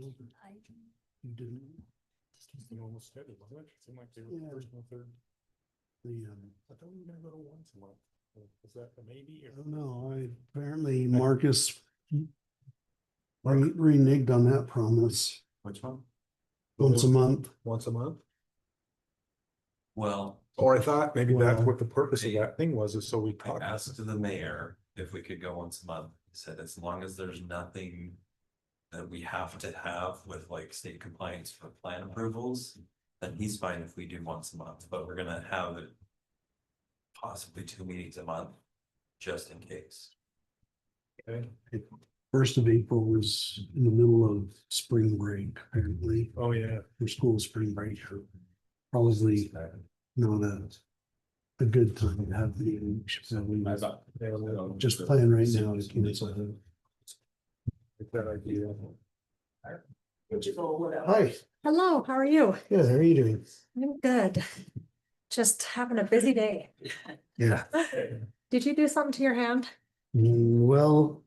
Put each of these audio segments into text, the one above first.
You didn't. Just the normal schedule, wasn't it? It seemed like they were Yeah. first and third. The, I thought we were gonna go to once a month. Was that a maybe I or? don't know, apparently Marcus reneged on that promise. Which one? Once a month. Once a month? Well, Or I thought maybe that's Well, what the purpose of that thing was, is so we I talked. asked the mayor if we could go once a month. He said as long as there's nothing that we have to have with like state compliance for plan approvals, then he's fine if we do once a month, but we're gonna have it possibly 2 meetings a month, just in case. Okay. 1st of April was in the middle of spring break, apparently, Oh, yeah. for school spring break. Probably not a good time to have the, so we just plan right now to cancel it. That idea. Hi, Hello, how are you? good, how are you doing? I'm good. Just having a busy day. Yeah, Did you do something to your hand? well,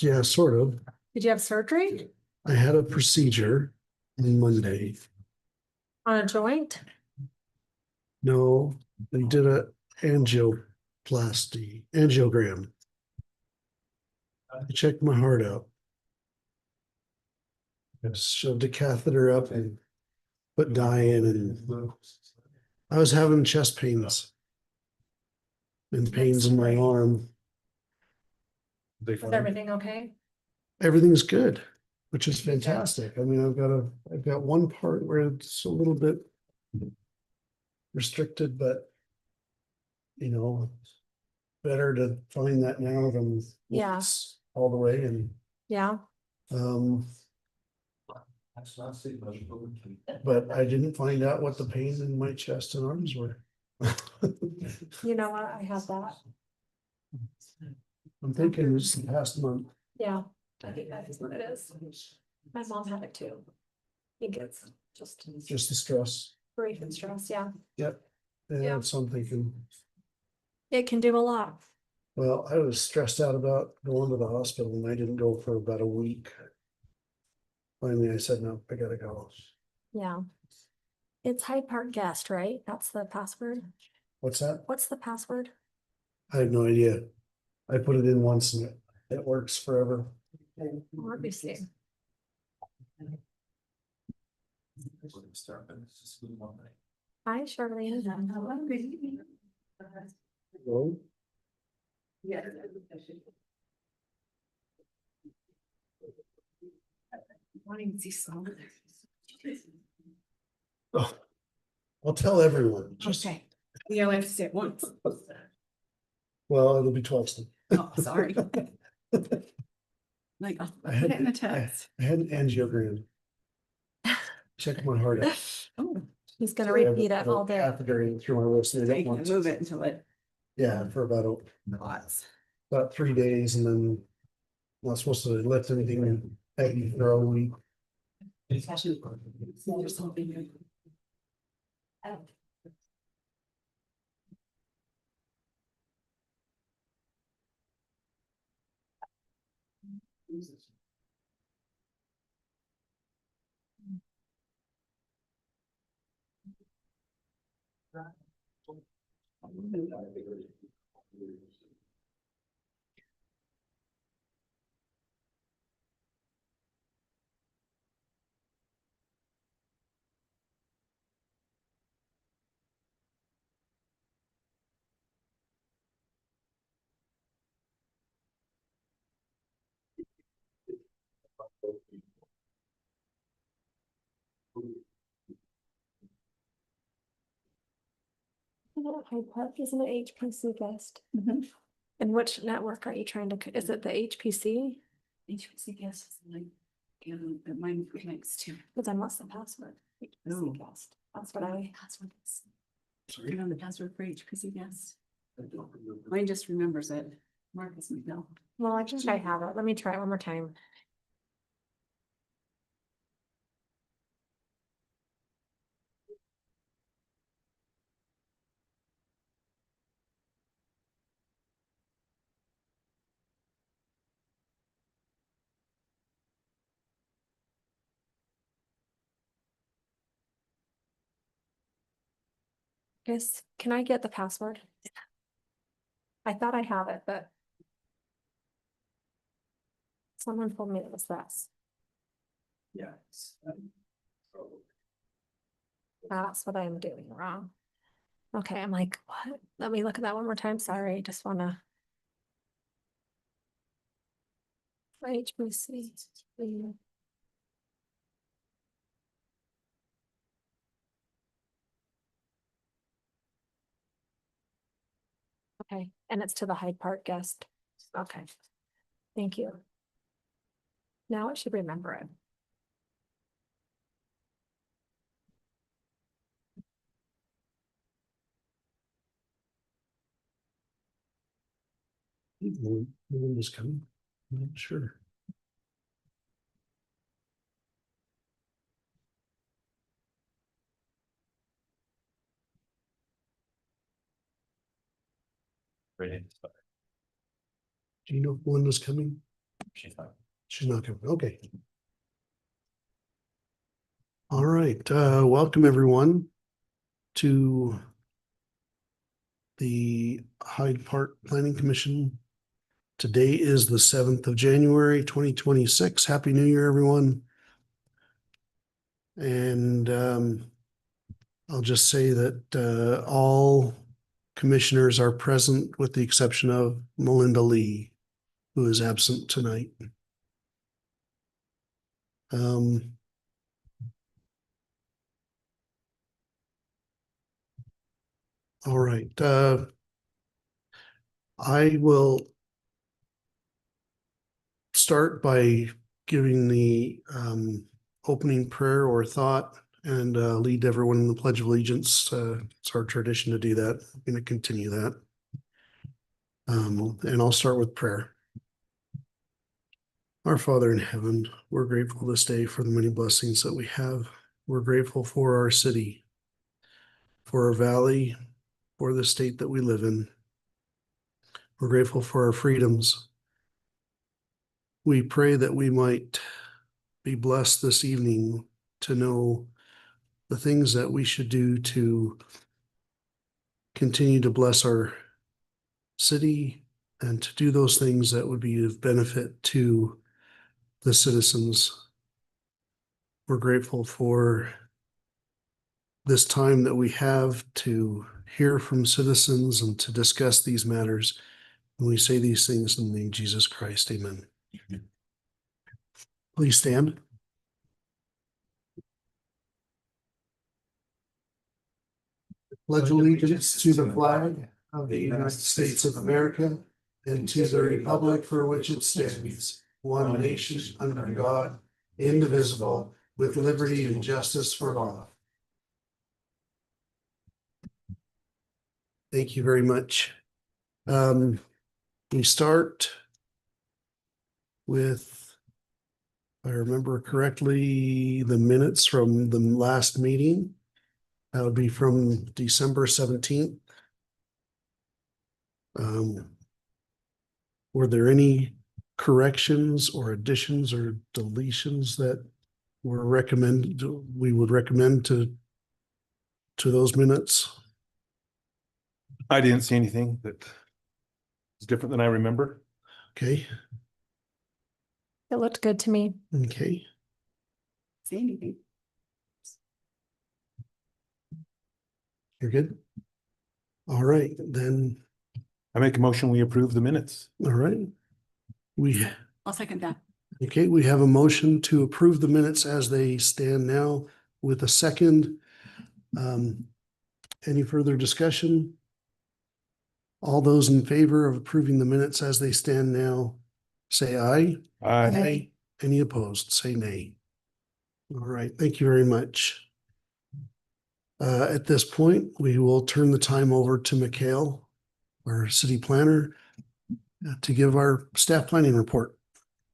yeah, sort of. Did you have surgery I had a procedure on Monday. on a joint? No, they did a angiogram. I checked my heart out. I shoved a catheter up and put dye in, and I was having chest pains and pains in my arm. They Is found- everything okay? Everything's good, which is fantastic. I mean, I've got one part where it's a little bit restricted, but you know, better to find that now than Yeah. once all the way. And Yeah, but I didn't find out what the pains in my chest and arms were. you know what? I have that. I'm thinking it was the past month. Yeah, I think that is what it is. My mom had it too. I think it's just Just the stress. grief and stress, yeah. Yep. Yeah. Yeah, so I'm thinking, It can do a lot. well, I was stressed out about going to the hospital and I didn't go for about a week. Finally, I said, no, I gotta go. Yeah. It's Hyde Park guest, right? That's the password. What's that? What's the password? I have no idea. I put it in once and it works forever. Let me see. Hi, Charlene. Hello? Wanting to see some. Oh, I'll tell everyone. Just, Okay, we only have to say it once. well, it'll be twice. then. Oh, sorry. Like, I'll I put had, it in the text. I had an angiogram. Check my heart out. Oh, He's gonna I have repeat it all day. Catheter in through my wrist. and so I you don't can want move it until it Yeah, for clots. about 3 days, and then not supposed to lift anything heavy for a week. There's something. Hyde Park is an HPC guest. Mhm. And which network are you trying to, is it the HPC? HPC guest is like, that mine connects to. But then what's the password? Oh. HPC guest. That's what I, Password is. You know the password for HPC guest? Mine just remembers it. Marcus might know. well, I think I have it. Let me try it one more time. Guess, can I get the password? I thought I have it, but. Someone told me it was this. Yes. That's what I'm doing wrong. Okay, I'm like, what? Let me look at that one more time. Sorry, just wanna. HBC. Okay, and it's to the Hyde Park guest. Okay. Thank you. Now I should remember it. No one was coming. I'm not sure. Ready? Do you know if one was coming? She's fine. She's not coming. Okay. All right. Welcome everyone to the Hyde Park Planning Commission. Today is the 7th of January, 2026. Happy New Year, everyone. And I'll just say that all commissioners are present with the exception of Melinda Lee, who is absent tonight. All right. I will start by giving the opening prayer or thought and lead everyone in the Pledge of Allegiance. It's our tradition to do that. I'm going to continue that. And I'll start with prayer. Our Father in heaven, we're grateful this day for the many blessings that we have. We're grateful for our city, for our valley, for the state that we live in. We're grateful for our freedoms. We pray that we might be blessed this evening to know the things that we should do to continue to bless our city and to do those things that would be of benefit to the citizens. We're grateful for this time that we have to hear from citizens and to discuss these matters. And we say these things in the name of Jesus Christ. Amen. Please stand. Pledge allegiance to the flag of the United States of America and to the republic for which it stands, one nation under God, indivisible, with liberty and justice for all. Thank you very much. We start with, if I remember correctly, the minutes from the last meeting. That would be from December 17th. Were there any corrections or additions or deletions that were recommended, we would recommend to those minutes? I didn't see anything that is different than I remember. Okay, It looked good to me. okay. See anything? You're good? All right, then, I make a motion, we approve the minutes. all right. I'll second that. Okay, we have a motion to approve the minutes as they stand now with a second. Any further discussion? All those in favor of approving the minutes as they stand now, say aye. Aye. Any opposed, say nay. All right, thank you very much. At this point, we will turn the time over to Mikhail, our city planner, to give our staff planning report,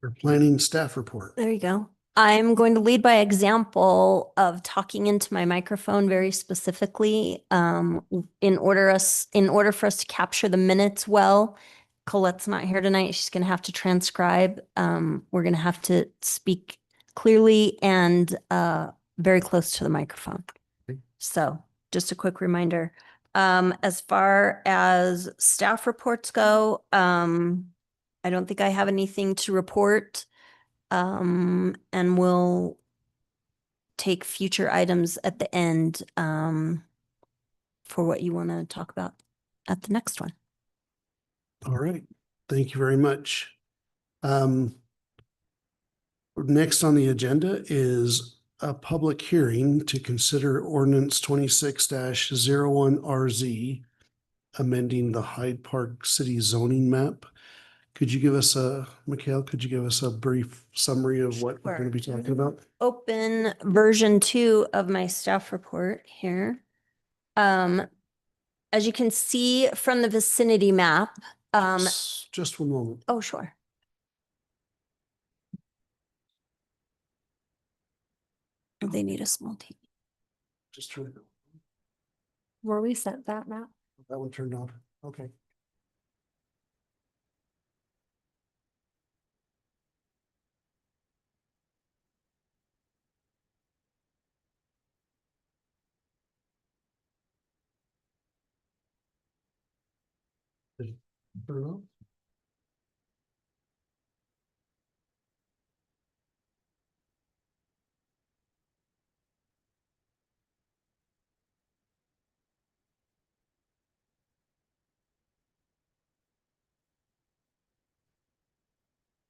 or planning staff report. There you go. I'm going to lead by example of talking into my microphone very specifically. In order for us to capture the minutes well, Colette's not here tonight. She's going to have to transcribe. We're going to have to speak clearly and very close to the microphone. Okay. So just a quick reminder. As far as staff reports go, I don't think I have anything to report. And we'll take future items at the end, for what you want to talk about at the next one. All right, thank you very much. Next on the agenda is a public hearing to consider ordinance 26-01 RZ, amending the Hyde Park City zoning map. Could you give us Mikhail, could you give us a brief summary of what we're going to be talking about? Open version 2 of my staff report here. As you can see from the vicinity map, Just one moment. oh, sure. They need a small TV. Just turn it. Were we sent that map? That one turned on. Okay. Did it turn on?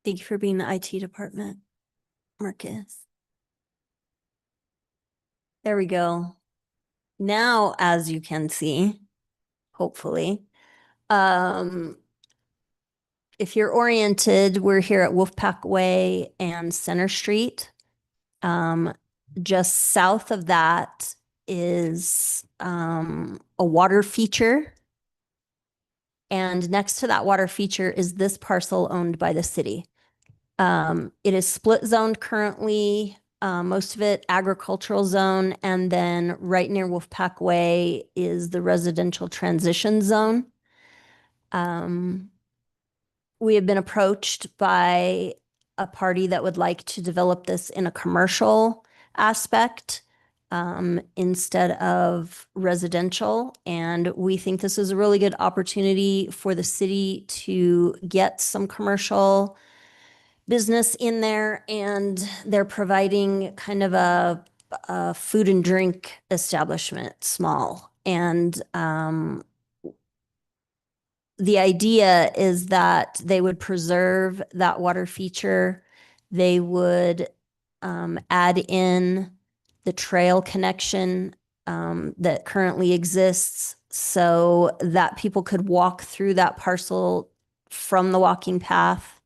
Thank you for being the IT department, Marcus. There we go. Now, as you can see, hopefully, if you're oriented, we're here at Wolfpack Way and Center Street. Just south of that is a water feature. And next to that water feature is this parcel owned by the city. It is split zoned currently, most of it agricultural zone, and then right near Wolfpack Way is the residential transition zone. We have been approached by a party that would like to develop this in a commercial aspect, instead of residential. And we think this is a really good opportunity for the city to get some commercial business in there. And they're providing kind of a food and drink establishment, small. And the idea is that they would preserve that water feature. They would add in the trail connection that currently exists so that people could walk through that parcel from the walking path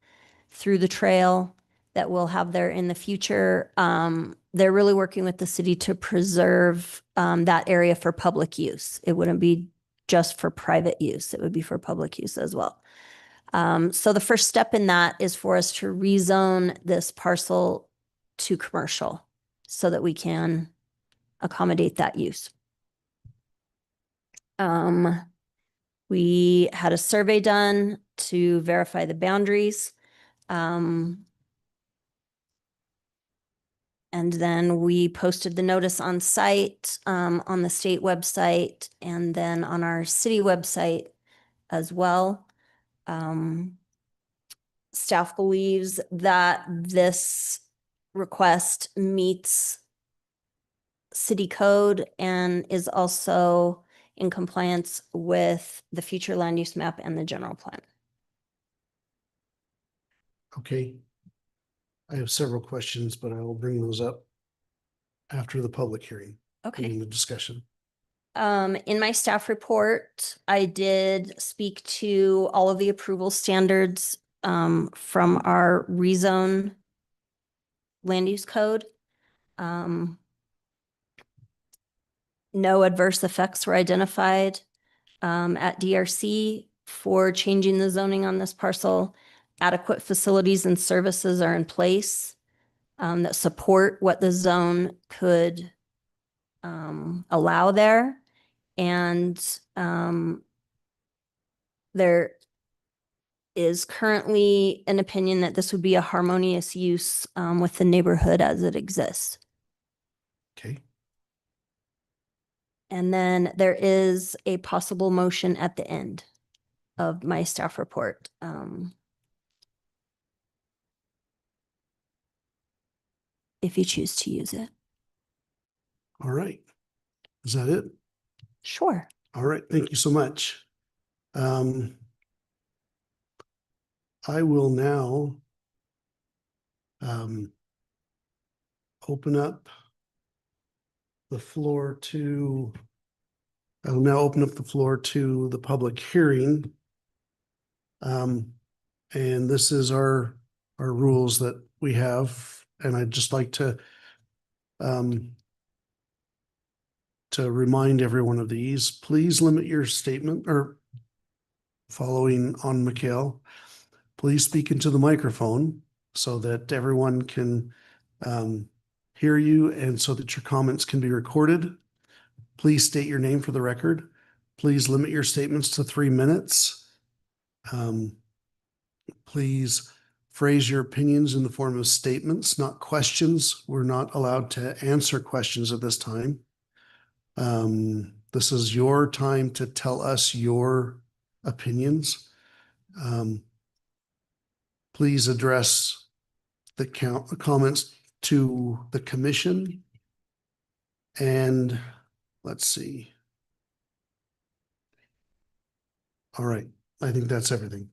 through the trail that we'll have there in the future. They're really working with the city to preserve that area for public use. It wouldn't be just for private use. It would be for public use as well. So the first step in that is for us to rezone this parcel to commercial so that we can accommodate that use. We had a survey done to verify the boundaries. And then we posted the notice on site, on the state website, and then on our city website as well. Staff believes that this request meets city code and is also in compliance with the future land use map and the general plan. Okay. I have several questions, but I will bring those up after the public hearing, Okay. in the discussion. In my staff report, I did speak to all of the approval standards from our rezone land use code. No adverse effects were identified at DRC for changing the zoning on this parcel. Adequate facilities and services are in place that support what the zone could allow there. And there is currently an opinion that this would be a harmonious use with the neighborhood as it exists. Okay. And then there is a possible motion at the end of my staff report. If you choose to use it. All right. Is that it? Sure. All right. Thank you so much. I will now open up the floor to, I will now open up the floor to the public hearing. And this is our rules that we have, and I'd just like to remind everyone of these. Please limit your statement, or following on Mikhail, please speak into the microphone so that everyone can hear you and so that your comments can be recorded. Please state your name for the record. Please limit your statements to 3 minutes. Please phrase your opinions in the form of statements, not questions. We're not allowed to answer questions at this time. This is your time to tell us your opinions. Please address the comments to the commission. And let's see. All right, I think that's everything.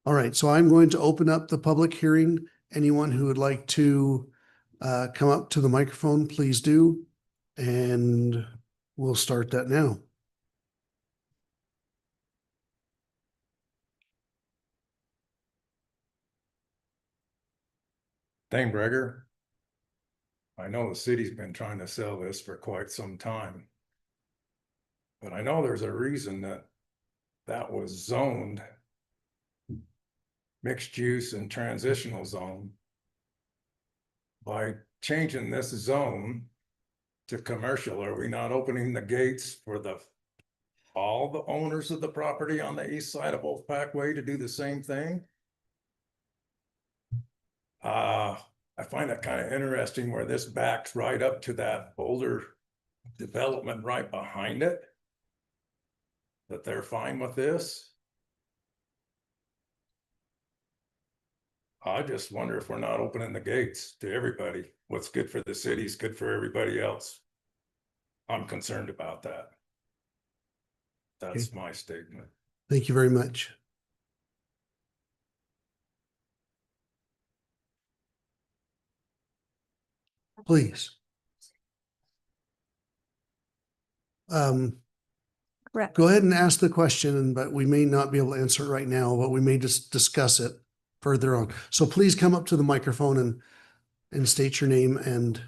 All right, so I'm going to open up the public hearing. Anyone who would like to come up to the microphone, please do. And we'll start that now. Dane Breger. I know the city's been trying to sell this for quite some time. But I know there's a reason that was zoned mixed use and transitional zone. By changing this zone to commercial, are we not opening the gates for all the owners of the property on the east side of Wolfpack Way to do the same thing? I find it kind of interesting where this backs right up to that older development right behind it. That they're fine with this. I just wonder if we're not opening the gates to everybody. What's good for the city is good for everybody else. I'm concerned about that. That's Okay. my statement. Thank you very much. Please. Correct. Go ahead and ask the question, but we may not be able to answer it right now, but we may just discuss it further on. So please come up to the microphone and state your name and.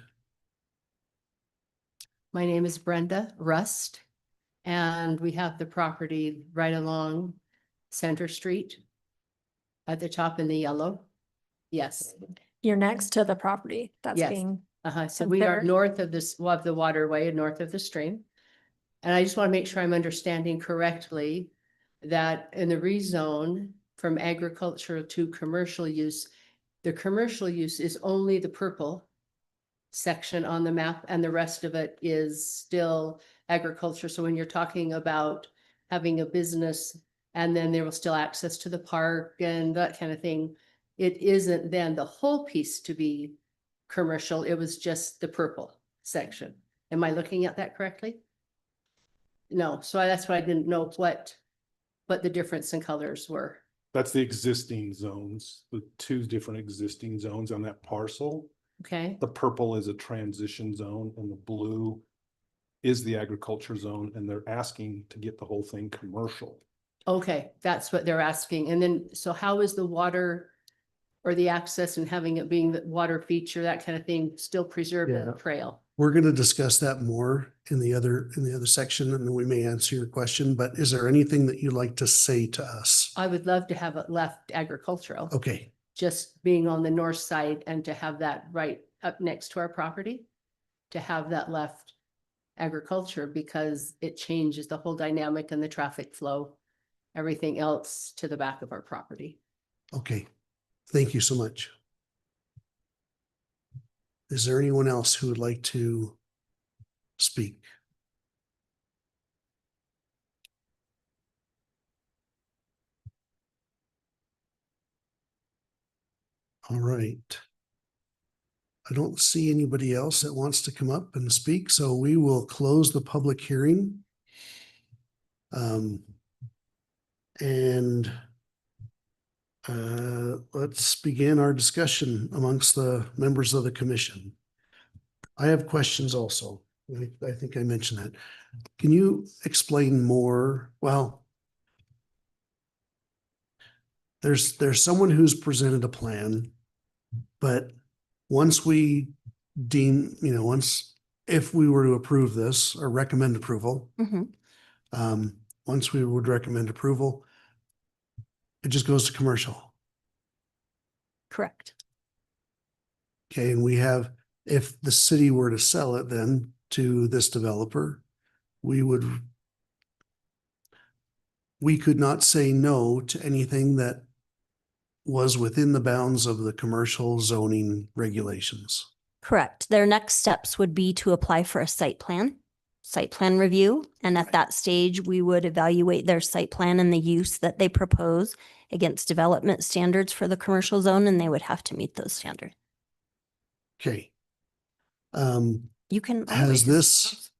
My name is Brenda Rust, and we have the property right along Center Street at the top in the yellow. Yes. You're next to the property that's Yes. being, So we are Consider- north of this, of the waterway and north of the stream. And I just want to make sure I'm understanding correctly that in the rezone from agricultural to commercial use, the commercial use is only the purple section on the map, and the rest of it is still agriculture. So when you're talking about having a business and then there will still access to the park and that kind of thing, it isn't then the whole piece to be commercial. It was just the purple section. Am I looking at that correctly? No, so that's why I didn't know what the difference in colors were. That's the existing zones, the 2 different existing zones on that parcel. Okay, The purple is a transition zone and the blue is the agriculture zone, and they're asking to get the whole thing commercial. okay, that's what they're asking. And then, so how is the water or the access and having it being the water feature, that kind of thing, still preserved in the Yeah. trail? We're going to discuss that more in the other section, and then we may answer your question, but is there anything that you'd like to say to us? I would love to have it left agricultural, Okay, just being on the north side and to have that right up next to our property, to have that left agriculture, because it changes the whole dynamic and the traffic flow, everything else to the back of our property. okay. Thank you so much. Is there anyone else who would like to speak? All right. I don't see anybody else that wants to come up and speak, so we will close the public hearing. And let's begin our discussion amongst the members of the commission. I have questions also. I think I mentioned that. Can you explain more? Well, there's someone who's presented a plan, but once we deem, if we were to approve this or recommend approval, Mhm. once we would recommend approval, it just goes to commercial. Correct. Okay, and if the city were to sell it then to this developer, we could not say no to anything that was within the bounds of the commercial zoning regulations. Correct. Their next steps would be to apply for a site plan review. And at Right. that stage, we would evaluate their site plan and the use that they propose against development standards for the commercial zone, and they would have to meet those standards. Okay. You can Has always. this,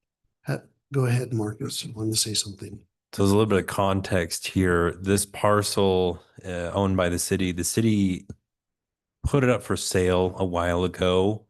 go ahead, Marcus, you wanted to say something. So there's a little bit of context here. This parcel owned by the city put it up for sale a while ago.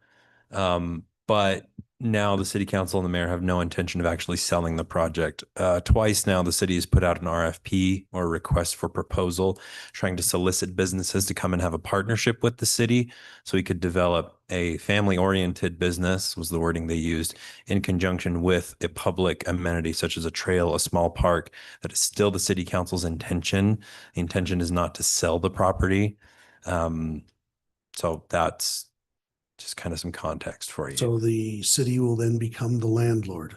But now the city council and the mayor have no intention of actually selling the project. Twice now, the city has put out an RFP or request for proposal, trying to solicit businesses to come and have a partnership with the city so we could develop a family-oriented business, was the wording they used, in conjunction with a public amenity such as a trail, a small park. That is still the city council's intention. The intention is not to sell the property. So that's just kind of some context for you. So the city will then become the landlord.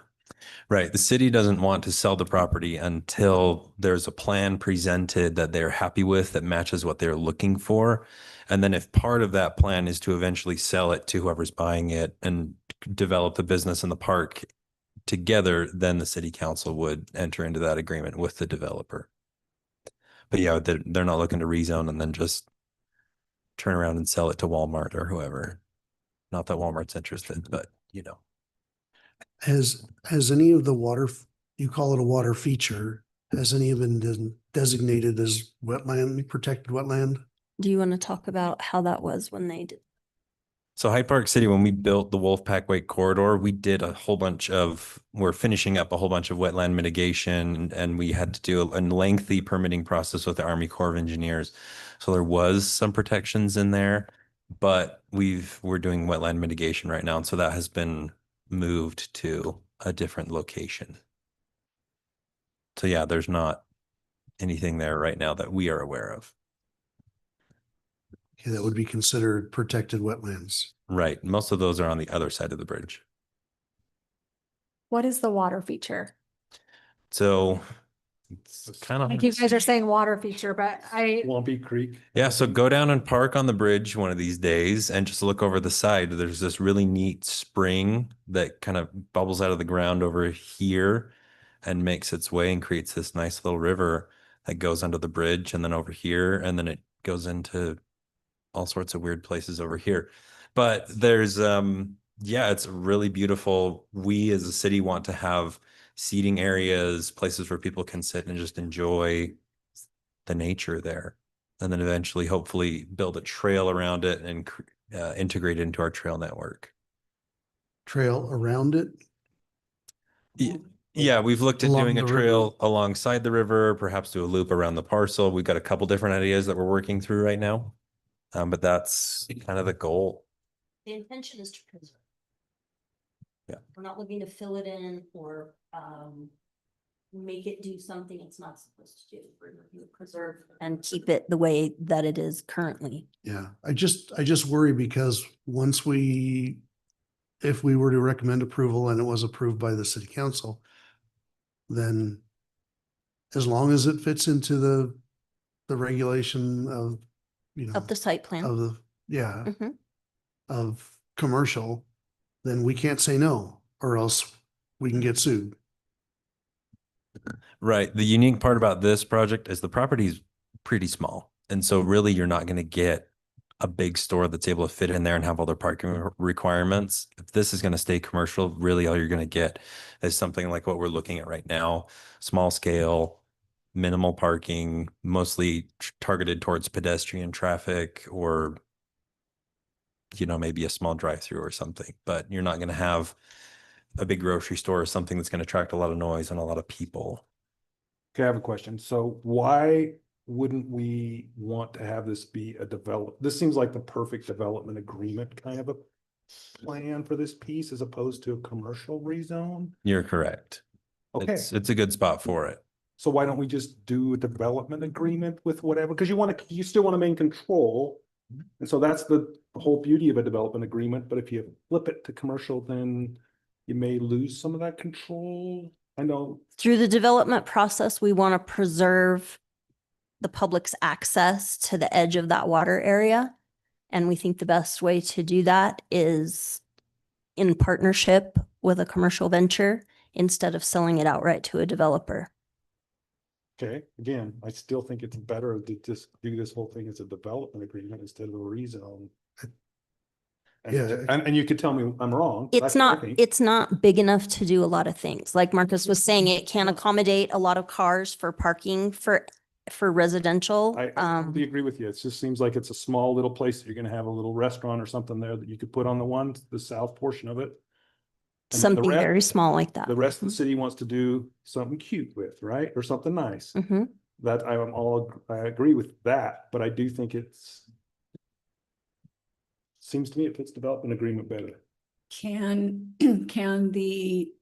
Right. The city doesn't want to sell the property until there's a plan presented that they're happy with that matches what they're looking for. And then if part of that plan is to eventually sell it to whoever's buying it and develop the business in the park together, then the city council would enter into that agreement with the developer. But yeah, they're not looking to rezone and then just turn around and sell it to Walmart or whoever. Not that Walmart's interested, but Has any of the water, you call it a water feature, has any of it been designated as wetland, protected wetland? Do you want to talk about how that was when they did? So Hyde Park City, when we built the Wolfpack Way corridor, we did we're finishing up a whole bunch of wetland mitigation, and we had to do a lengthy permitting process with the Army Corps of Engineers. So there was some protections in there, but we're doing wetland mitigation right now. And so that has been moved to a different location. So yeah, there's not anything there right now that we are aware of. Okay, that would be considered protected wetlands. Right. Most of those are on the other side of the bridge. What is the water feature? So it's kind of. Like you guys are saying water feature, but Lumpy Creek. Yeah, so go down and park on the bridge one of these days and just look over the side. There's this really neat spring that kind of bubbles out of the ground over here and makes its way and creates this nice little river that goes under the bridge and then over here, and then it goes into all sorts of weird places over here. But there's yeah, it's really beautiful. We as a city want to have seating areas, places where people can sit and just enjoy the nature there. And then eventually, hopefully, build a trail around it and integrate it into our trail network. Trail around it? Yeah, we've looked at Along doing a the trail alongside the river, perhaps do a loop around the parcel. We've got a couple different ideas that we're working through right now. But that's kind of the goal. The intention is to preserve. Yeah. We're not looking to fill it in or make it do something it's not supposed to do. We're looking to preserve and keep it the way that it is currently. Yeah, I just worry because if we were to recommend approval and it was approved by the city council, then as long as it fits into the regulation of, Of the site plan. of Mhm. commercial, then we can't say no, or else we can get sued. Right. The unique part about this project is the property is pretty small. And so really you're not going to get a big store that's able to fit in there and have all their parking requirements. If this is going to stay commercial, really all you're going to get is something like what we're looking at right now, small scale, minimal parking, mostly targeted towards pedestrian traffic or, you know, maybe a small drive-through or something, but you're not going to have a big grocery store or something that's going to attract a lot of noise and a lot of people. Okay, I have a question. So why wouldn't we want to have this be this seems like the perfect development agreement kind of a plan for this piece as opposed to a commercial rezone? You're correct. Okay, It's a good spot for it. so why don't we just do a development agreement with whatever? Because you still want to maintain control. And so that's the whole beauty of a development agreement. But if you flip it to commercial, then you may lose some of that control. I know. Through the development process, we want to preserve the public's access to the edge of that water area. And we think the best way to do that is in partnership with a commercial venture instead of selling it outright to a developer. Okay, again, I still think it's better to just do this whole thing as a development agreement instead of a rezone. Yeah. And you could tell me I'm wrong. It's not big enough to do a lot of things. Like Marcus was saying, it can accommodate a lot of cars for parking for residential. I totally agree with you. It just seems like it's a small little place that you're gonna have a little restaurant or something there that you could put on the south portion of it. And then the Something rest- very small like that. The rest of the city wants to do something cute with, right? Or something nice. Mhm. That I agree with that, but I do think seems to me it fits development agreement better. Can the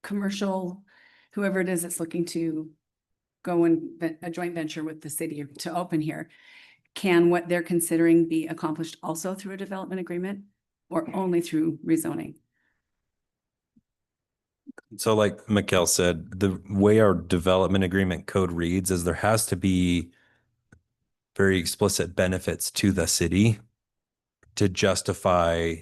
commercial, whoever it is that's looking to go in a joint venture with the city to open here, can what they're considering be accomplished also through a development agreement or only through rezoning? So like Mikkel said, the way our development agreement code reads is there has to be very explicit benefits to the city to justify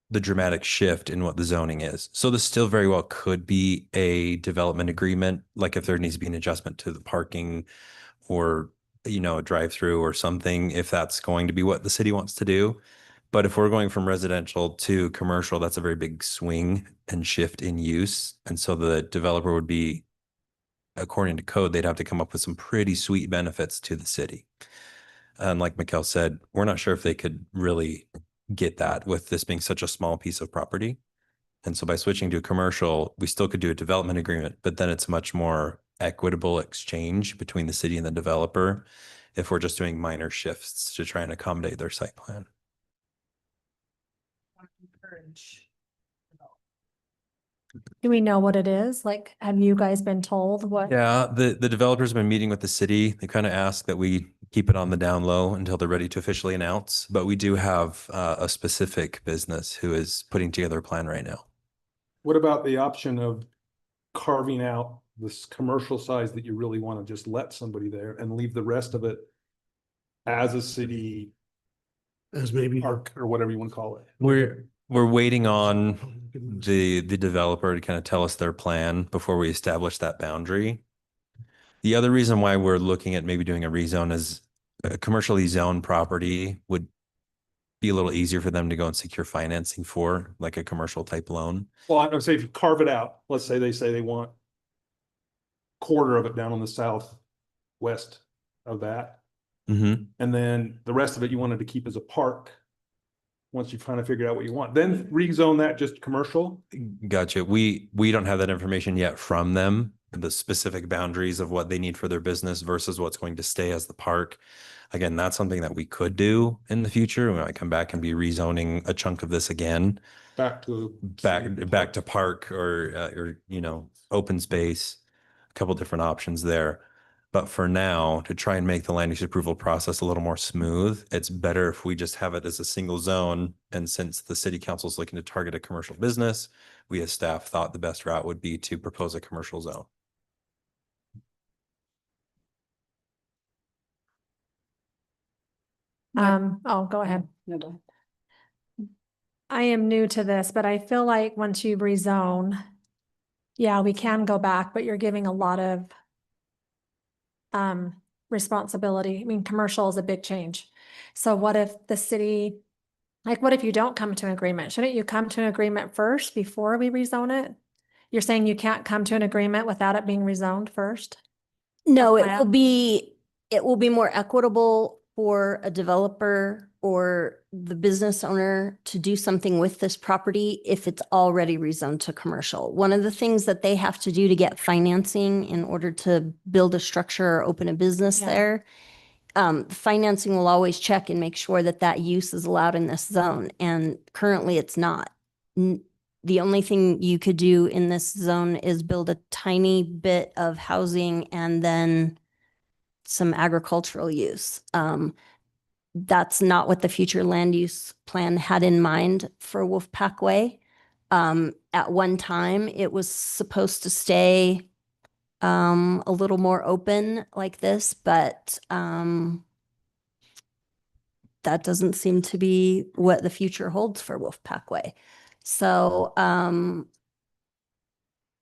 the dramatic shift in what the zoning is. So this still very well could be a development agreement, like if there needs to be an adjustment to the parking or, you know, a drive-through or something, if that's going to be what the city wants to do. But if we're going from residential to commercial, that's a very big swing and shift in use. And so the developer would be, according to code, they'd have to come up with some pretty sweet benefits to the city. And like Mikkel said, we're not sure if they could really get that with this being such a small piece of property. And so by switching to a commercial, we still could do a development agreement, but then it's much more equitable exchange between the city and the developer if we're just doing minor shifts to try and accommodate their site plan. Do we know what it is? Like, have you guys been told what? Yeah, the developers have been meeting with the city. They kind of ask that we keep it on the down low until they're ready to officially announce. But we do have a specific business who is putting together a plan right now. What about the option of carving out this commercial size that you really want to just let somebody there and leave the rest of it as a city As maybe. park or whatever you want to call it? We're waiting on the developer to kind of tell us their plan before we establish that boundary. The other reason why we're looking at maybe doing a rezone is a commercially zoned property would be a little easier for them to go and secure financing for, like a commercial type loan. Well, I would say if you carve it out, let's say they want quarter of it down on the southwest of that. Mm-hmm. And then the rest of it you wanted to keep as a park. Once you've kind of figured out what you want, then rezone that just commercial. Gotcha. We don't have that information yet from them, the specific boundaries of what they need for their business versus what's going to stay as the park. Again, that's something that we could do in the future. We might come back and be rezoning a chunk of this again. Back to Park or you know, open space, a couple different options there. But for now, to try and make the land use approval process a little more smooth, it's better if we just have it as a single zone. And since the city council is looking to target a commercial business, we as staff thought the best route would be to propose a commercial zone. Go ahead. No, go ahead. I am new to this, but I feel like once you rezone, yeah, we can go back, but you're giving a lot of responsibility. I mean, commercial is a big change. So what if the city, like, what if you don't come to an agreement? Shouldn't you come to an agreement first before we rezone it? You're saying you can't come to an agreement without it being rezoned first? No, plan? it will be more equitable for a developer or the business owner to do something with this property if it's already rezoned to commercial. One of the things that they have to do to get financing in order to build a structure or open a business Yeah. there, financing will always check and make sure that that use is allowed in this zone. And currently it's not. The only thing you could do in this zone is build a tiny bit of housing and then some agricultural use. That's not what the future land use plan had in mind for Wolfpack Way. At one time, it was supposed to stay a little more open like this, but that doesn't seem to be what the future holds for Wolfpack Way. So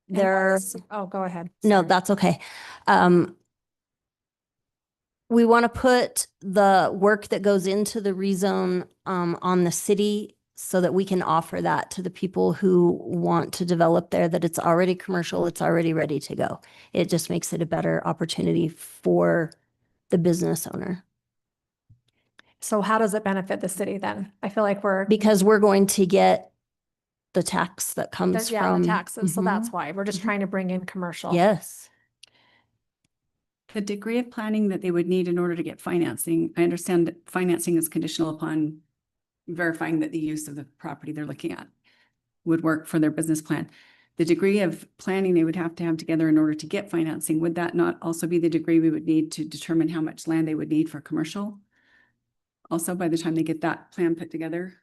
there. Oh, go ahead. No, Sorry. that's okay. We want to put the work that goes into the rezone on the city so that we can offer that to the people who want to develop there, that it's already commercial, it's already ready to go. It just makes it a better opportunity for the business owner. So how does it benefit the city then? I feel like we're. Because we're going to get the tax that comes Yeah, from. the taxes. So that's Mhm. why we're just trying to bring in commercial. Yes. The degree of planning that they would need in order to get financing, I understand that financing is conditional upon verifying that the use of the property they're looking at would work for their business plan. The degree of planning they would have to have together in order to get financing, would that not also be the degree we would need to determine how much land they would need for commercial? Also, by the time they get that plan put together?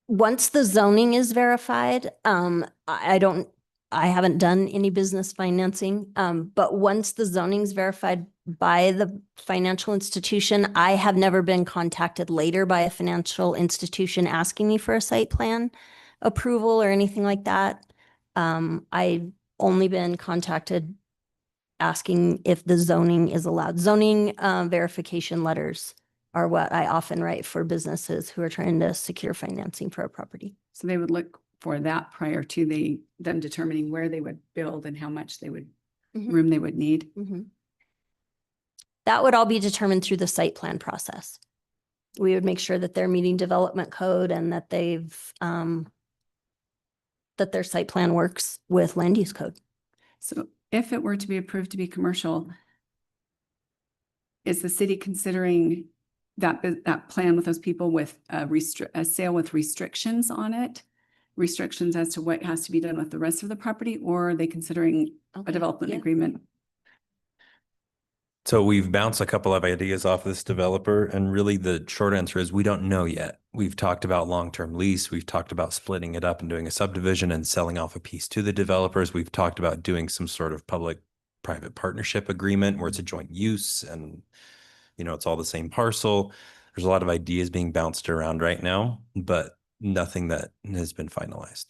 Once the zoning is verified, I haven't done any business financing. But once the zoning's verified by the financial institution, I have never been contacted later by a financial institution asking me for a site plan approval or anything like that. I've only been contacted asking if the zoning is allowed. Zoning, verification letters are what I often write for businesses who are trying to secure financing for a property. So they would look for that prior to them determining where they would build and how much they would, Mhm. room they would need. That would all be determined through the site plan process. We would make sure that they're meeting development code and that that their site plan works with land use code. So if it were to be approved to be commercial, is the city considering that plan with those people with a sale with restrictions on it? Restrictions as to what has to be done with the rest of the property, or are they considering a development yeah. agreement? So we've bounced a couple of ideas off this developer, and really the short answer is we don't know yet. We've talked about long-term lease. We've talked about splitting it up and doing a subdivision and selling off a piece to the developers. We've talked about doing some sort of public-private partnership agreement where it's a joint use and, it's all the same parcel. There's a lot of ideas being bounced around right now, but nothing that has been finalized.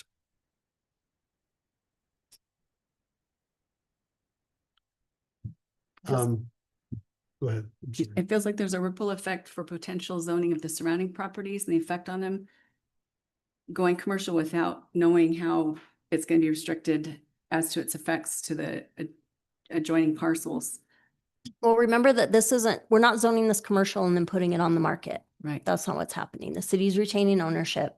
Go ahead. I'm sorry. It feels like there's a ripple effect for potential zoning of the surrounding properties and the effect on them. Going commercial without knowing how it's going to be restricted as to its effects to the adjoining parcels. Well, remember that we're not zoning this commercial and then putting it on the market. Right. That's not what's happening. The city's retaining ownership.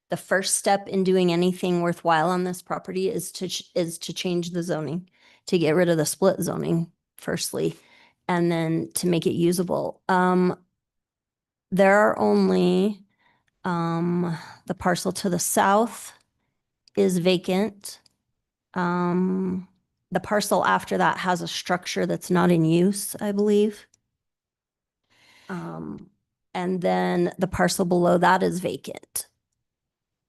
The first step in doing anything worthwhile on this property is to change the zoning, to get rid of the split zoning firstly, and then to make it usable. There are only, the parcel to the south is vacant. The parcel after that has a structure that's not in use, I believe. And then the parcel below that is vacant.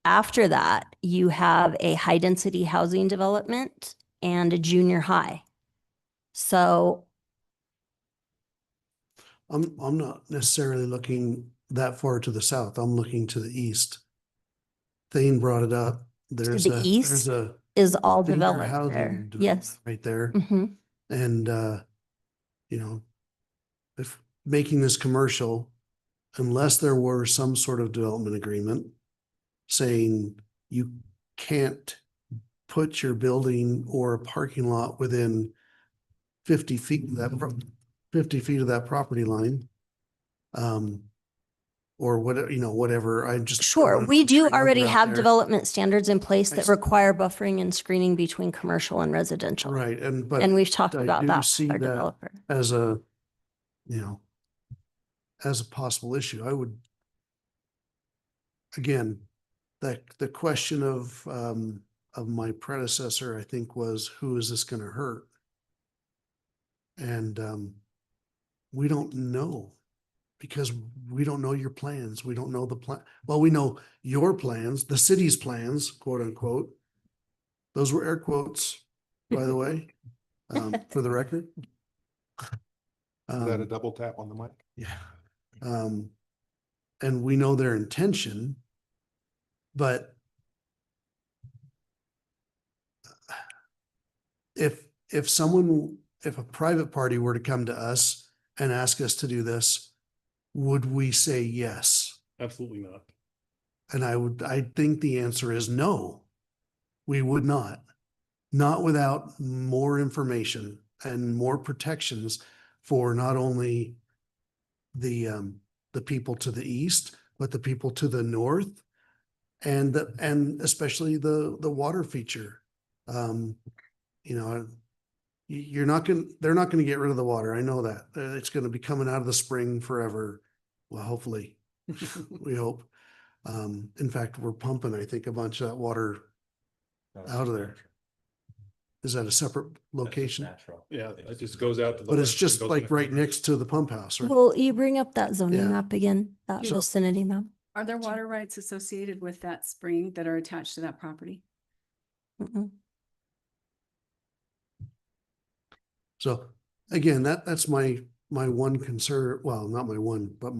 After that, you have a high density housing development and a junior high. So I'm not necessarily looking that far to the south. I'm looking to the east. Thane brought it up. There's the east there's a is all senior developed housing there. development Yes. right there. Mhm. And if making this commercial, unless there were some sort of development agreement saying you can't put your building or a parking lot within 50 feet of that, 50 feet of that property line. Or whatever, whatever, I just. Sure, we do throwing a already number out have there. development standards in place I that s- require buffering and screening between commercial and residential. Right, but. And we've talked I about do that see with our that developer. as a, as a possible issue, I would. Again, the question of my predecessor, I think, was who is this gonna hurt? And, we don't know. Because we don't know your plans. We don't know the plan. Well, we know your plans, the city's plans, quote unquote. Those were air quotes, by the way, for the record. Is that a Um, double tap on the mic? Yeah. And we know their intention, but if a private party were to come to us and ask us to do this, would we say yes? Absolutely not. And I think the answer is no, we would not. Not without more information and more protections for not only the people to the east, but the people to the north and especially the water feature. They're not gonna get rid of the water. I know that. It's gonna be coming out of the spring forever. Well, hopefully, we hope. In fact, we're pumping, I think, a bunch of that water out of there. Is that a separate location? Natural. Yeah, it just goes out to the. But it's west and just goes like back right to- next to the pump house, right? Will you bring up that zoning Yeah. map again, that So- vicinity map? Are there water rights associated with that spring that are attached to that property? Mm-mm. So again, that's my one concern. Well, not my one, but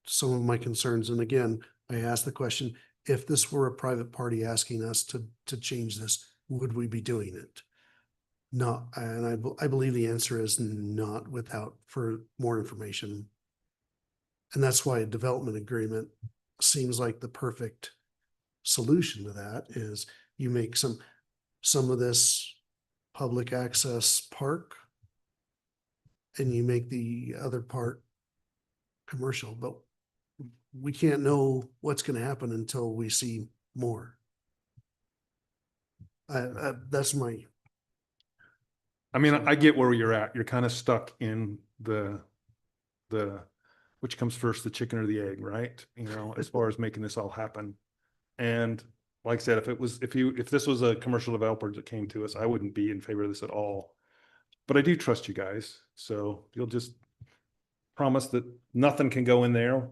some of my concerns. And again, I asked the question, if this were a private party asking us to change this, would we be doing it? No, and I believe the answer is not without for more information. And that's why a development agreement seems like the perfect solution to that is you make some of this public access park and you make the other part commercial, but we can't know what's going to happen until we see more. That's my. I mean, I get where you're at. You're kind of stuck in the, which comes first, the chicken or the egg, right? As far as making this all happen. And like I said, if this was a commercial developer that came to us, I wouldn't be in favor of this at all. But I do trust you guys, so you'll just promise that nothing can go in there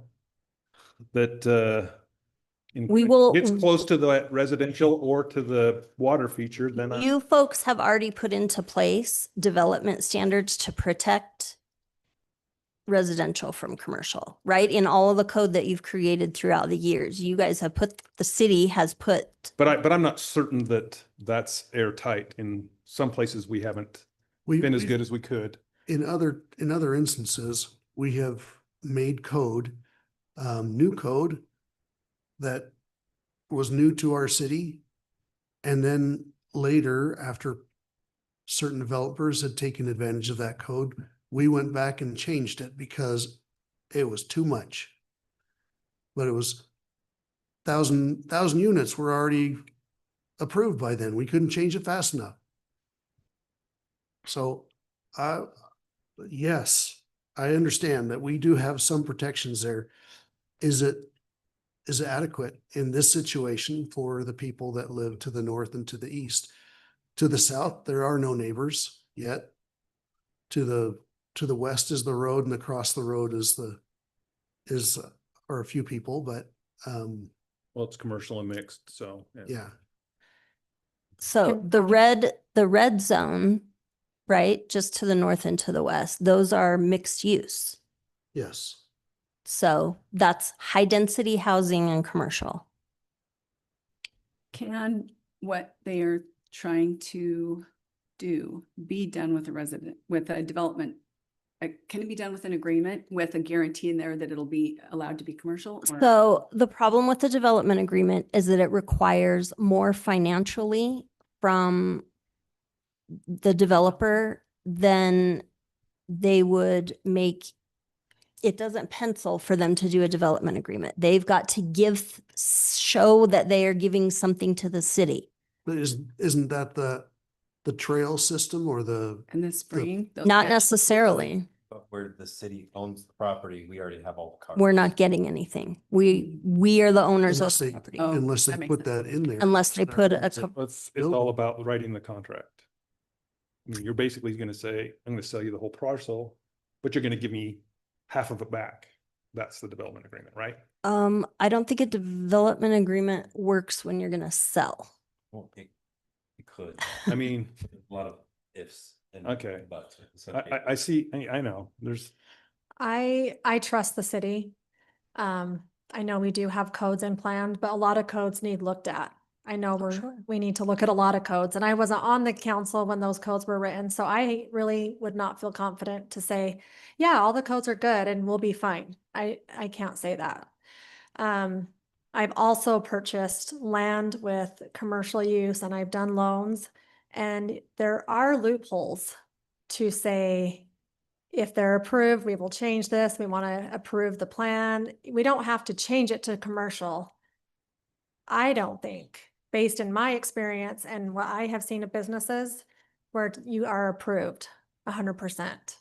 that We will- gets close to the residential or to the water feature, then You folks have already put into place development standards to protect residential from commercial, right? In all of the code that you've created throughout the years, you guys have the city has put. But I'm not certain that that's airtight. In some places, we haven't been as good as we could. In other instances, we have made code, new code that was new to our city. And then later, after certain developers had taken advantage of that code, we went back and changed it because it was too much. But it was thousand units were already approved by then. We couldn't change it fast enough. So, yes, I understand that we do have some protections there. Is it adequate in this situation for the people that live to the north and to the east? To the south, there are no neighbors yet. To the west is the road, and across the road are a few people, but Well, it's commercial and mixed, so. yeah. So the red zone, right, just to the north and to the west, those are mixed use. Yes. So that's high density housing and commercial. Can what they are trying to do be done with a development can it be done with an agreement with a guarantee in there that it'll be allowed to be commercial? Or- So the problem with the development agreement is that it requires more financially from the developer than they would make. It doesn't pencil for them to do a development agreement. They've got to show that they are giving something to the city. But isn't that the trail system or the, In the spring? those Not guys- necessarily. But where the city owns the property, we already have all the cards. We're not getting anything. We are the owners of unless the they, property. Oh, unless they that makes put sense. that in there? Unless they put a, It's all about writing the contract. I mean, you're basically gonna say, I'm gonna sell you the whole parcel, but you're gonna give me half of it back. That's the development agreement, right? I don't think a development agreement works when you're gonna sell. Well, it could. I mean, A lot of ifs and Okay. buts. I see, I know, there's, I trust the city. I know we do have codes in planned, but a lot of codes need looked at. I know we need to look at a lot of codes, and I wasn't on the council when those codes were written, so I really would not feel confident to say, yeah, all the codes are good and we'll be fine. I can't say that. I've also purchased land with commercial use and I've done loans, and there are loopholes to say, if they're approved, we will change this. We want to approve the plan. We don't have to change it to commercial. I don't think, based in my experience and what I have seen of businesses, where you are approved 100%.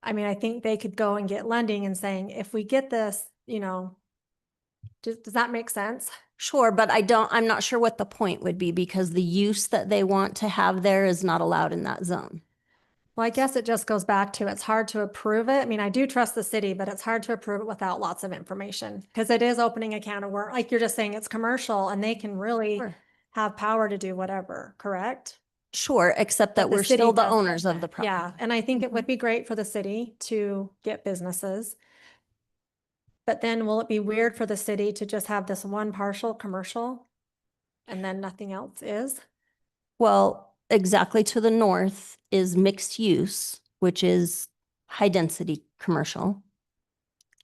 I mean, I think they could go and get lending and saying, if we get this, does that make sense? Sure, but I'm not sure what the point would be because the use that they want to have there is not allowed in that zone. Well, I guess it just goes back to, it's hard to approve it. I mean, I do trust the city, but it's hard to approve it without lots of information because it is opening a can of worms. Like you're just saying, it's commercial and they can really Sure. have power to do whatever, correct? Sure, except that But the we're city still the doesn't. owners of the property. Yeah, and I think it would be great for the city to get businesses. But then will it be weird for the city to just have this one partial commercial and then nothing else is? Well, exactly to the north is mixed use, which is high density commercial.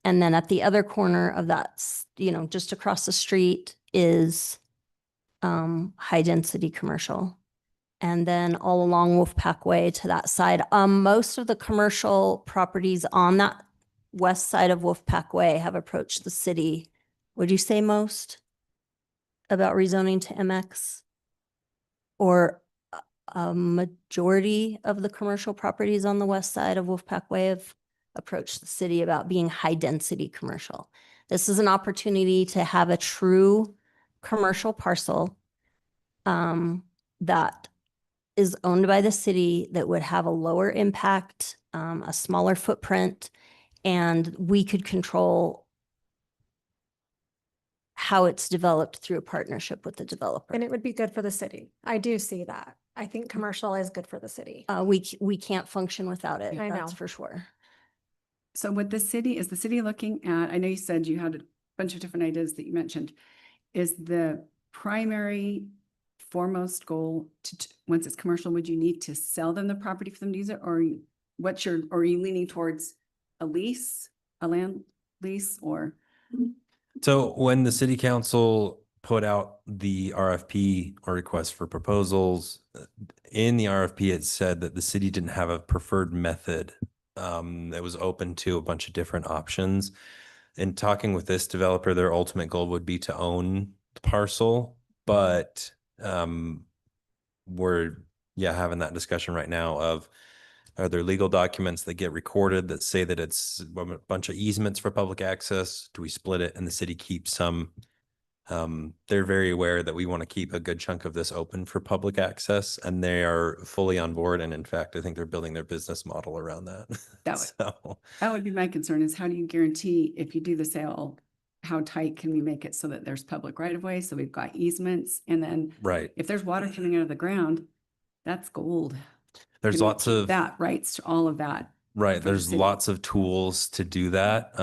And then at the other corner of that, just across the street is high density commercial. And then all along Wolfpack Way to that side, most of the commercial properties on that west side of Wolfpack Way have approached the city. Would you say most about rezoning to MX? Or a majority of the commercial properties on the west side of Wolfpack Way have approached the city about being high density commercial. This is an opportunity to have a true commercial parcel that is owned by the city that would have a lower impact, a smaller footprint, and we could control how it's developed through a partnership with the developer. And it would be good for the city. I do see that. I think commercial is good for the city. We can't function without it, I that's know. for sure. So is the city looking at, I know you said you had a bunch of different ideas that you mentioned. Is the primary foremost goal once it's commercial, would you need to sell them the property for them to use it? Or are you leaning towards a lease, a land lease or? So when the city council put out the RFP or request for proposals, in the RFP, it said that the city didn't have a preferred method. That was open to a bunch of different options. In talking with this developer, their ultimate goal would be to own the parcel, but we're having that discussion right now of, are there legal documents that get recorded that say that it's a bunch of easements for public access? Do we split it and the city keeps some? They're very aware that we want to keep a good chunk of this open for public access, and they are fully on board. And in fact, I think they're building their business model around that. That would be my concern, is how do you guarantee if you do the sale, how tight can we make it so that there's public right of way? So we've got easements, and then Right. if there's water coming out of the ground, that's gold. There's And we lots keep of that rights to all of that. Right. for the There's city. lots of tools to do that.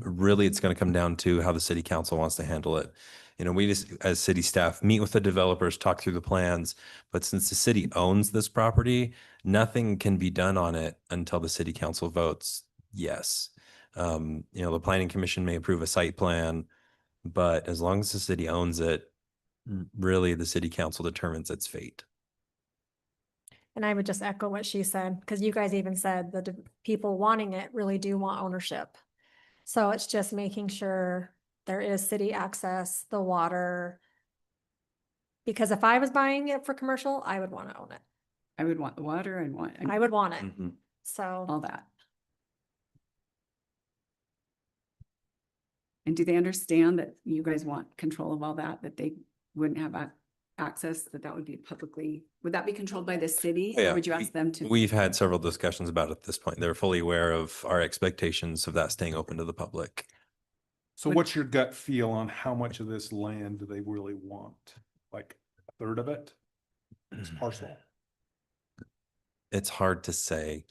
Really, it's going to come down to how the city council wants to handle it. You know, we just, as city staff, meet with the developers, talk through the plans. But since the city owns this property, nothing can be done on it until the city council votes yes. You know, the planning commission may approve a site plan, but as long as the city owns it, really the city council determines its fate. And I would just echo what she said, because you guys even said that the people wanting it really do want ownership. So it's just making sure there is city access, the water. Because if I was buying it for commercial, I would want to own it. I would want the water and want I would want it. Mhm. So all that. And do they understand that you guys want control of all that, that they wouldn't have access, that would be publicly, would that be controlled by the city? Or Yeah, would you ask them to? We've had several discussions about it at this point. They're fully aware of our expectations of that staying open to the public. So what's your gut feel on how much of this land do they really want? Like a third of it? It's parcel. It's hard to say.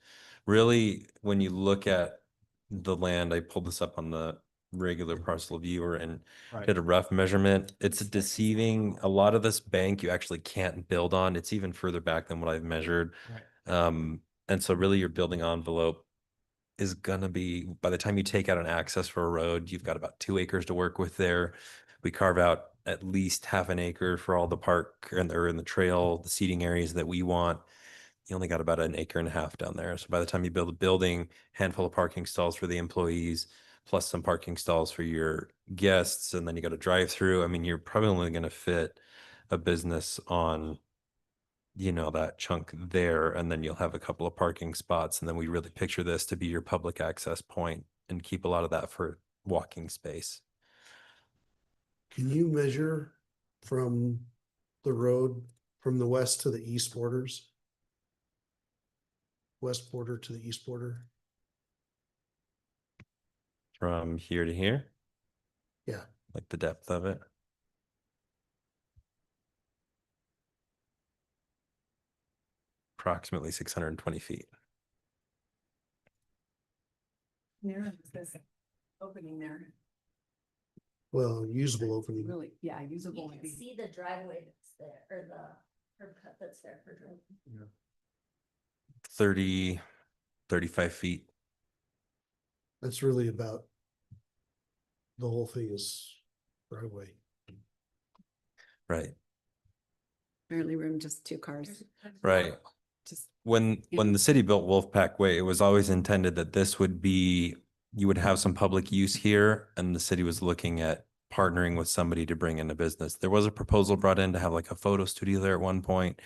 Really, when you look at the land, I pulled this up on the regular parcel viewer and did a rough measurement. It's deceiving. A lot of this bank you actually can't build on. It's even further back than what I've measured. And so really your building envelope is gonna be, by the time you take out an access for a road, you've got about 2 acres to work with there. We carve out at least half an acre for all the park and the trail, the seating areas that we want. You only got about an acre and a half down there. So by the time you build a building, handful of parking stalls for the employees, plus some parking stalls for your guests, and then you got a drive through. I mean, you're probably only going to fit a business on, you know, that chunk there, and then you'll have a couple of parking spots. And then we really picture this to be your public access point and keep a lot of that for walking space. Can you measure from the road from the west to the east borders? West border to the east border? From here to here? Yeah. Like the depth of it? Approximately 620 feet. There, this opening there, Well, usable opening. really, yeah, usable. would be- see the driveway that's there, or the curb cut that's there for driving. 30, 35 feet. That's really about the whole thing is driveway. Right. Barely room, just 2 cars. Right. Just, When Yeah. the city built Wolfpack Way, it was always intended that this would be, you would have some public use here, and the city was looking at partnering with somebody to bring in a business. There was a proposal brought in to have like a photo studio there at one point,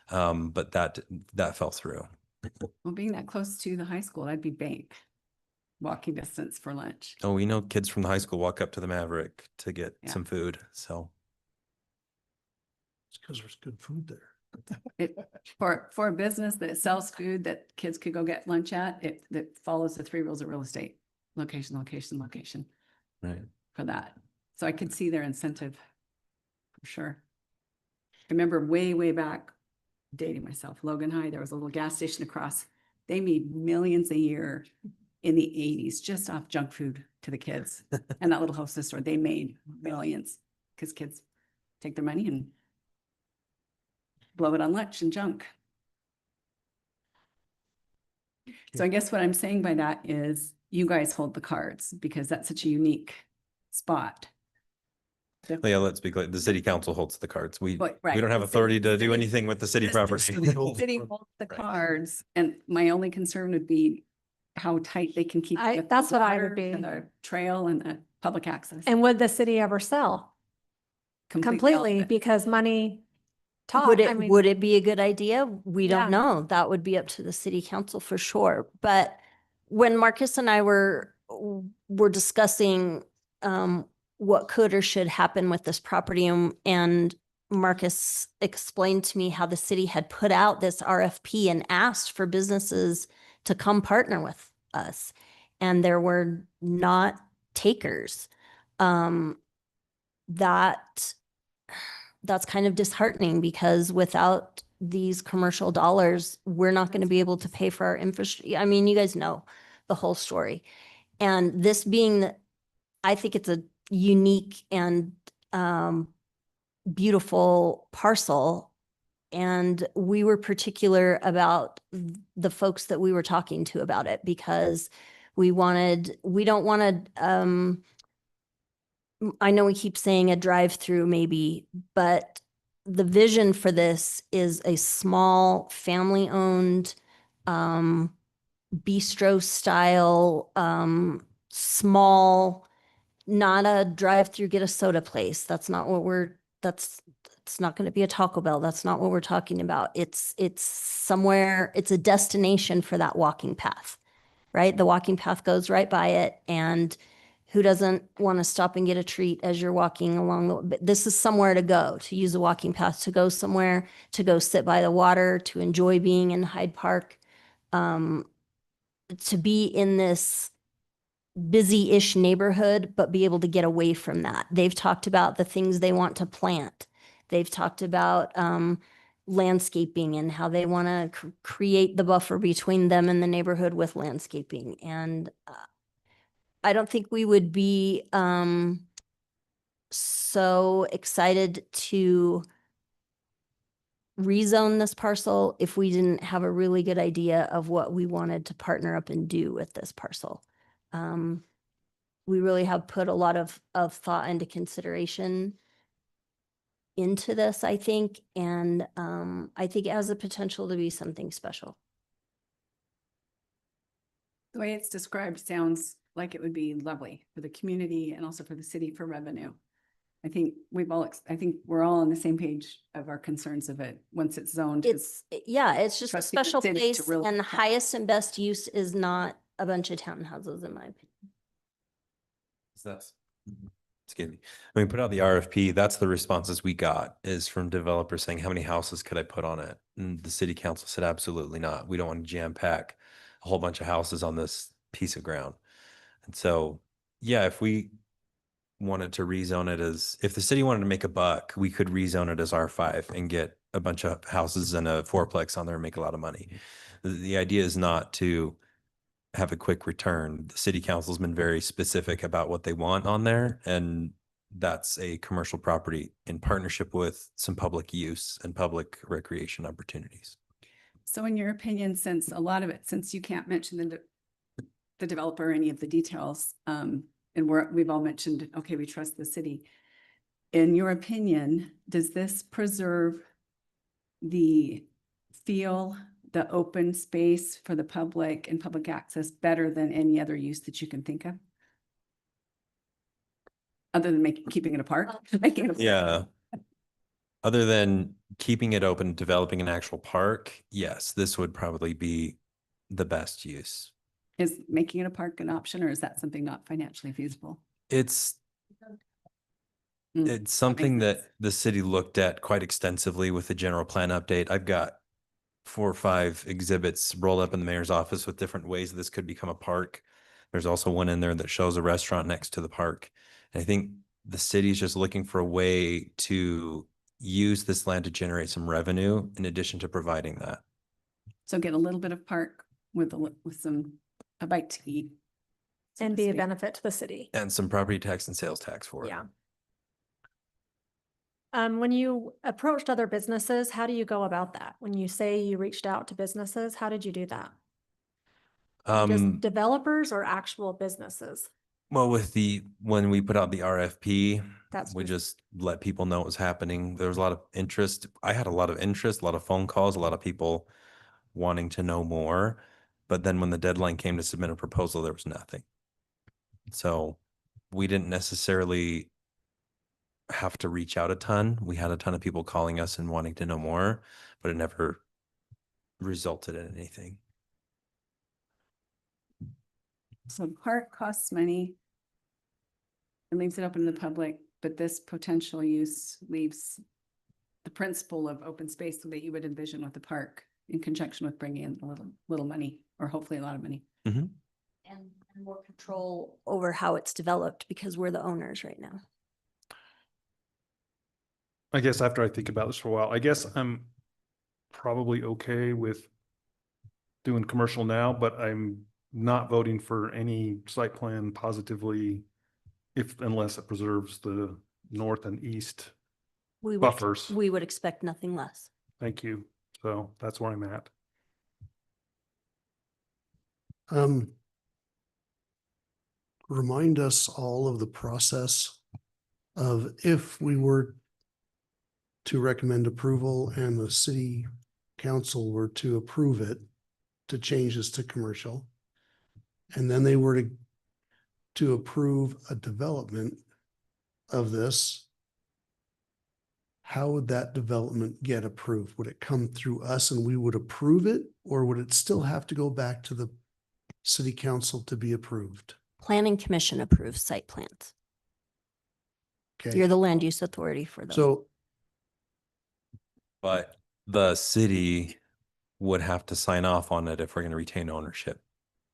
but that fell through. well, being that close to the high school, that'd be bank. Walking distance for lunch. Oh, we know kids from the high school walk up to the Maverick to get Yeah. some food. So It's because there's good food there. It, for a business that sells food that kids could go get lunch at, that follows the 3 rules of real estate. Location, location, location right. for that. So I could see their incentive for sure. I remember way back, dating myself, Logan Hyde, there was a little gas station across. They made millions a year in the 80s just off junk food to the kids. And that little hostess store, they made millions because kids take their money and blow it on lunch and junk. So I guess what I'm saying by that is you guys hold the cards because that's such a unique spot. Yeah, let's be clear. The city council holds the cards. We But, we right, don't have the authority city- to do city- anything with the city The property. city holds- City holds the Right. cards, and my only concern would be how tight they can keep. the that's what I would water be. and the trail and the public access. And would the city ever sell completely? off it. Because money talk, Would I it, mean, would it be a good idea? We Yeah. don't know. That would be up to the city council for sure. But when Marcus and I were discussing what could or should happen with this property, and Marcus explained to me how the city had put out this RFP and asked for businesses to come partner with us, and there were not takers. That's kind of disheartening because without these commercial dollars, we're not going to be able to pay for our infrastructure. I mean, you guys know the whole story. And this being, I think it's a unique and beautiful parcel. And we were particular about the folks that we were talking to about it because we don't want to, I know we keep saying a drive-through maybe, but the vision for this is a small family-owned bistro style, small, not a drive-through, get a soda place. That's not what it's not going to be a Taco Bell. That's not what we're talking about. It's somewhere, it's a destination for that walking path, right? The walking path goes right by it. And who doesn't want to stop and get a treat as you're walking along but this is somewhere to go, to use a walking path, to go somewhere, to go sit by the water, to enjoy being in Hyde Park, to be in this busy-ish neighborhood, but be able to get away from that. They've talked about the things they want to plant. They've talked about landscaping and how they want to create the buffer between them and the neighborhood with landscaping. And I don't think we would be so excited to rezone this parcel if we didn't have a really good idea of what we wanted to partner up and do with this parcel. We really have put a lot of thought into consideration into this, I think, and I think it has the potential to be something special. The way it's described sounds like it would be lovely for the community and also for the city for revenue. I think I think we're all on the same page of our concerns of it once it's zoned. Yeah, it's just a trusting the special city to place, really- and the highest and best use is not a bunch of townhouses, in my opinion. So that's, excuse me, when we put out the RFP, that's the responses we got is from developers saying, how many houses could I put on it? And the city council said, absolutely not. We don't want to jam pack a whole bunch of houses on this piece of ground. And so, yeah, if we wanted to rezone it as, if the city wanted to make a buck, we could rezone it as R5 and get a bunch of houses and a fourplex on there and make a lot of money. The idea is not to have a quick return. The city council's been very specific about what they want on there, and that's a commercial property in partnership with some public use and public recreation opportunities. So in your opinion, since a lot of it, since you can't mention the developer, any of the details, and we've all mentioned, okay, we trust the city. In your opinion, does this preserve the feel, the open space for the public and public access better than any other use that you can think of? Other than keeping it a park? Making it a park. Yeah. Other than keeping it open, developing an actual park, yes, this would probably be the best use. Is making it a park an option, or is that something not financially feasible? It's Mm, something sense. that the city looked at quite extensively with the general plan update. I've got 4 or 5 exhibits rolled up in the mayor's office with different ways this could become a park. There's also one in there that shows a restaurant next to the park. And I think the city is just looking for a way to use this land to generate some revenue in addition to providing that. So get a little bit of park with a bite to eat. so And to be a speak. benefit to the city. And some property tax and sales tax for it. Yeah. When you approached other businesses, how do you go about that? When you say you reached out to businesses, how did you do that? Just developers or actual businesses? Well, when we put out the RFP, That's we just- just let people know what was happening. There was a lot of interest. I had a lot of interest, a lot of phone calls, a lot of people wanting to know more. But then when the deadline came to submit a proposal, there was nothing. So we didn't necessarily have to reach out a ton. We had a ton of people calling us and wanting to know more, but it never resulted in anything. So park costs money. It leaves it open to the public, but this potential use leaves the principle of open space that you would envision with the park in conjunction with bringing in a little money, or hopefully a lot of money. Mm-hmm. And more control over how it's developed because we're the owners right now. I guess after I think about this for a while, I guess I'm probably okay with doing commercial now, but I'm not voting for any site plan positively unless it preserves the north and east We would, buffers. we would expect nothing less. Thank you. So that's where I'm at. Remind us all of the process of if we were to recommend approval and the city council were to approve it, to change this to commercial, and then they were to approve a development of this, how would that development get approved? Would it come through us and we would approve it, or would it still have to go back to the city council to be approved? Planning Commission approves site plans. Okay, You're the land use authority for those. so But the city would have to sign off on it if we're going to retain ownership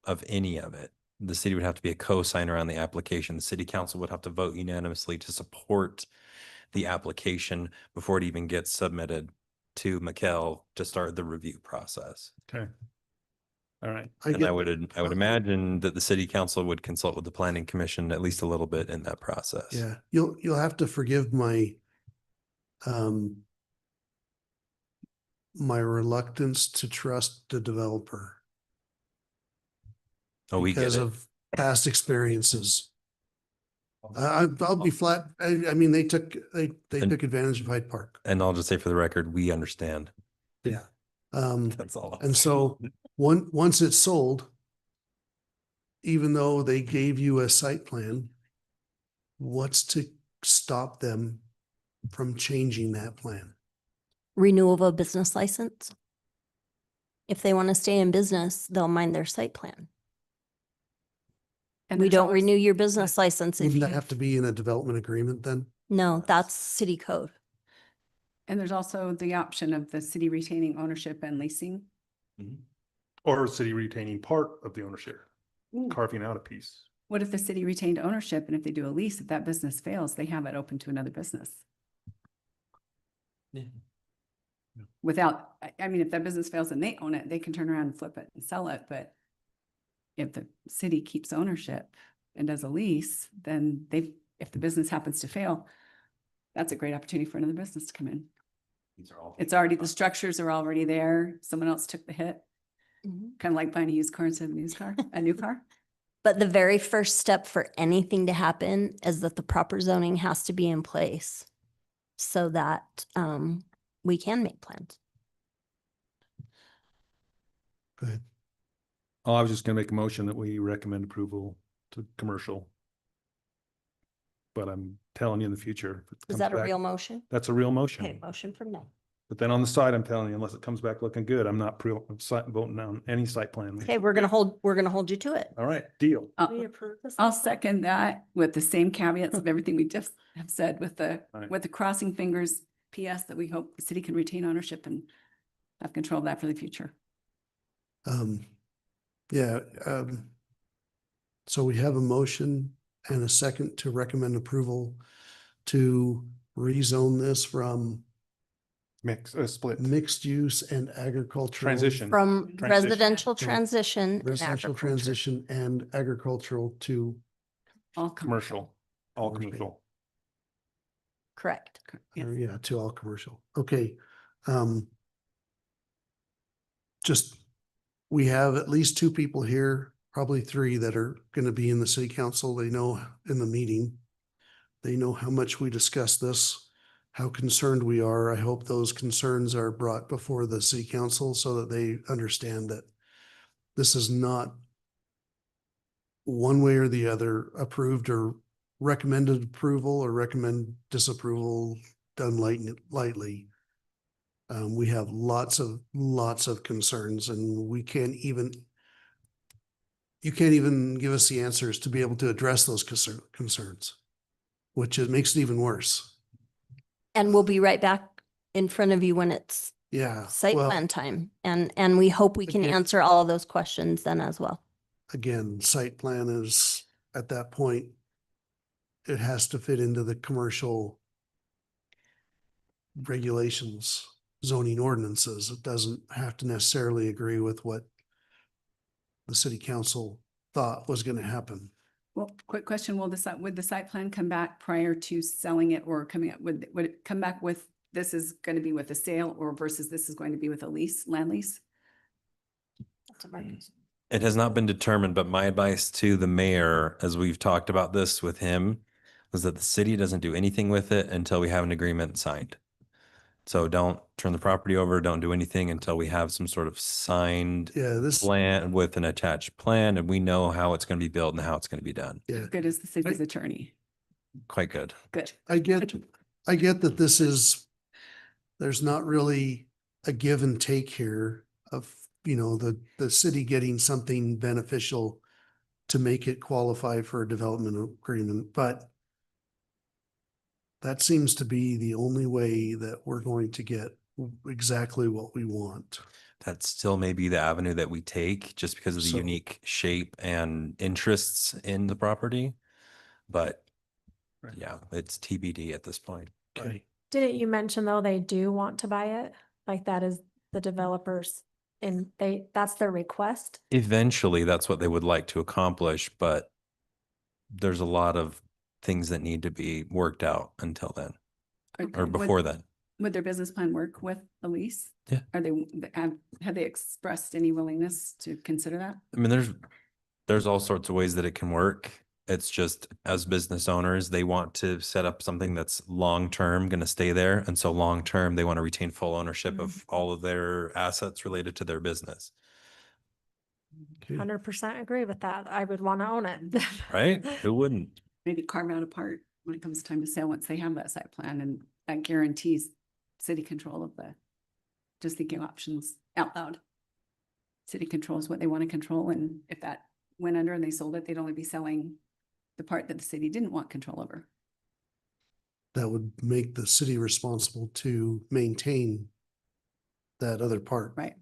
of any of it. The city would have to be a co-signer on the application. The city council would have to vote unanimously to support the application before it even gets submitted to McKell to start the review process. Okay. All right. I And get, I would imagine that the city council would consult with the planning commission at least a little bit in that process. yeah, you'll have to forgive my my reluctance to trust the developer Oh, we get because it. of past experiences. I'll be flat. I mean, they took advantage of Hyde Park. And I'll just say for the record, we understand. Yeah. That's all. And so once it's sold, even though they gave you a site plan, what's to stop them from changing that plan? Renewal of a business license. If they want to stay in business, they'll mind their site plan. And We there's don't always- renew your business license if Wouldn't you, that have to be in a development agreement then? no, that's city code. And there's also the option of the city retaining ownership and leasing. Or city retaining part of the ownership, Ooh. carving out a piece. What if the city retained ownership and if they do a lease, if that business fails, they have it open to another business? Without, I mean, if that business fails and they own it, they can turn around and flip it and sell it, but if the city keeps ownership and does a lease, then if the business happens to fail, that's a great opportunity for another business to come in. These are all. It's already, the structures are already there. Someone else took the hit, kind of like buying a used car instead of a new car. But the very first step for anything to happen is that the proper zoning has to be in place so that we can make plans. Go ahead. Oh, I was just gonna make a motion that we recommend approval to commercial. But I'm telling you in the future. if it Is comes that a back- real motion? That's a real motion. Okay, motion from now. But then on the side, I'm telling you, unless it comes back looking good, I'm not voting on any site plan. Okay, we're gonna hold you to it. All right, deal. We approve this. I'll second that with the same caveats of everything we just have said Right. with the crossing fingers PS that we hope the city can retain ownership and have control of that for the future. Yeah, so we have a motion and a second to recommend approval to rezone this from Split. mixed use and agricultural. Transition. From Transition. residential transition. and Residential agriculture. transition and agricultural to, All Commercial, all Commercial. commercial. Correct. Yes. yeah, to all commercial. Okay. Just, we have at least two people here, probably three that are going to be in the city council. They know in the meeting. They know how much we discuss this, how concerned we are. I hope those concerns are brought before the city council so that they understand that this is not one way or the other approved or recommended approval or recommend disapproval done lightly. We have lots of concerns and you can't even give us the answers to be able to address those concerns, which makes it even worse. And we'll be right back in front of you when it's Yeah. site well, plan time. And we hope we can Again- answer all of those questions then as well. Again, site plan is at that point, it has to fit into the commercial regulations, zoning ordinances. It doesn't have to necessarily agree with what the city council thought was going to happen. Well, quick question, would the site plan come back prior to selling it or coming up, would it come back with, this is going to be with a sale or versus this is going to be with a lease, land lease? It has not been determined, but my advice to the mayor, as we've talked about this with him, was that the city doesn't do anything with it until we have an agreement signed. So don't turn the property over, don't do anything until we have some sort of signed Yeah, this, plan with an attached plan and we know how it's going to be built and how it's going to be done. yeah, Good as the city's attorney. Quite good. Good. I get that this is, there's not really a give and take here of, the city getting something beneficial to make it qualify for a development agreement, but that seems to be the only way that we're going to get exactly what we want. That still may be the avenue that we take just because of the So- unique shape and interests in the property. But Right. yeah, it's TBD at this point. Okay. Didn't you mention though, they do want to buy it? Like that is the developers and that's their request? Eventually, that's what they would like to accomplish, but there's a lot of things that need to be worked out until then or Would- before then. Would their business plan work with a lease? Yeah. Are they, have they expressed any willingness to consider that? I mean, there's all sorts of ways that it can work. It's just as business owners, they want to set up something that's long-term going to stay there. And so long-term, they want to retain full ownership of all of their assets related to their business. Okay. 100% agree with that. I would want to own it. Right? Who wouldn't? Maybe carve out a part when it comes time to sell, once they have that site plan, and that guarantees city control of just thinking options out loud. City controls what they want to control, and if that went under and they sold it, they'd only be selling the part that the city didn't want control over. That would make the city responsible to maintain that other part. Right.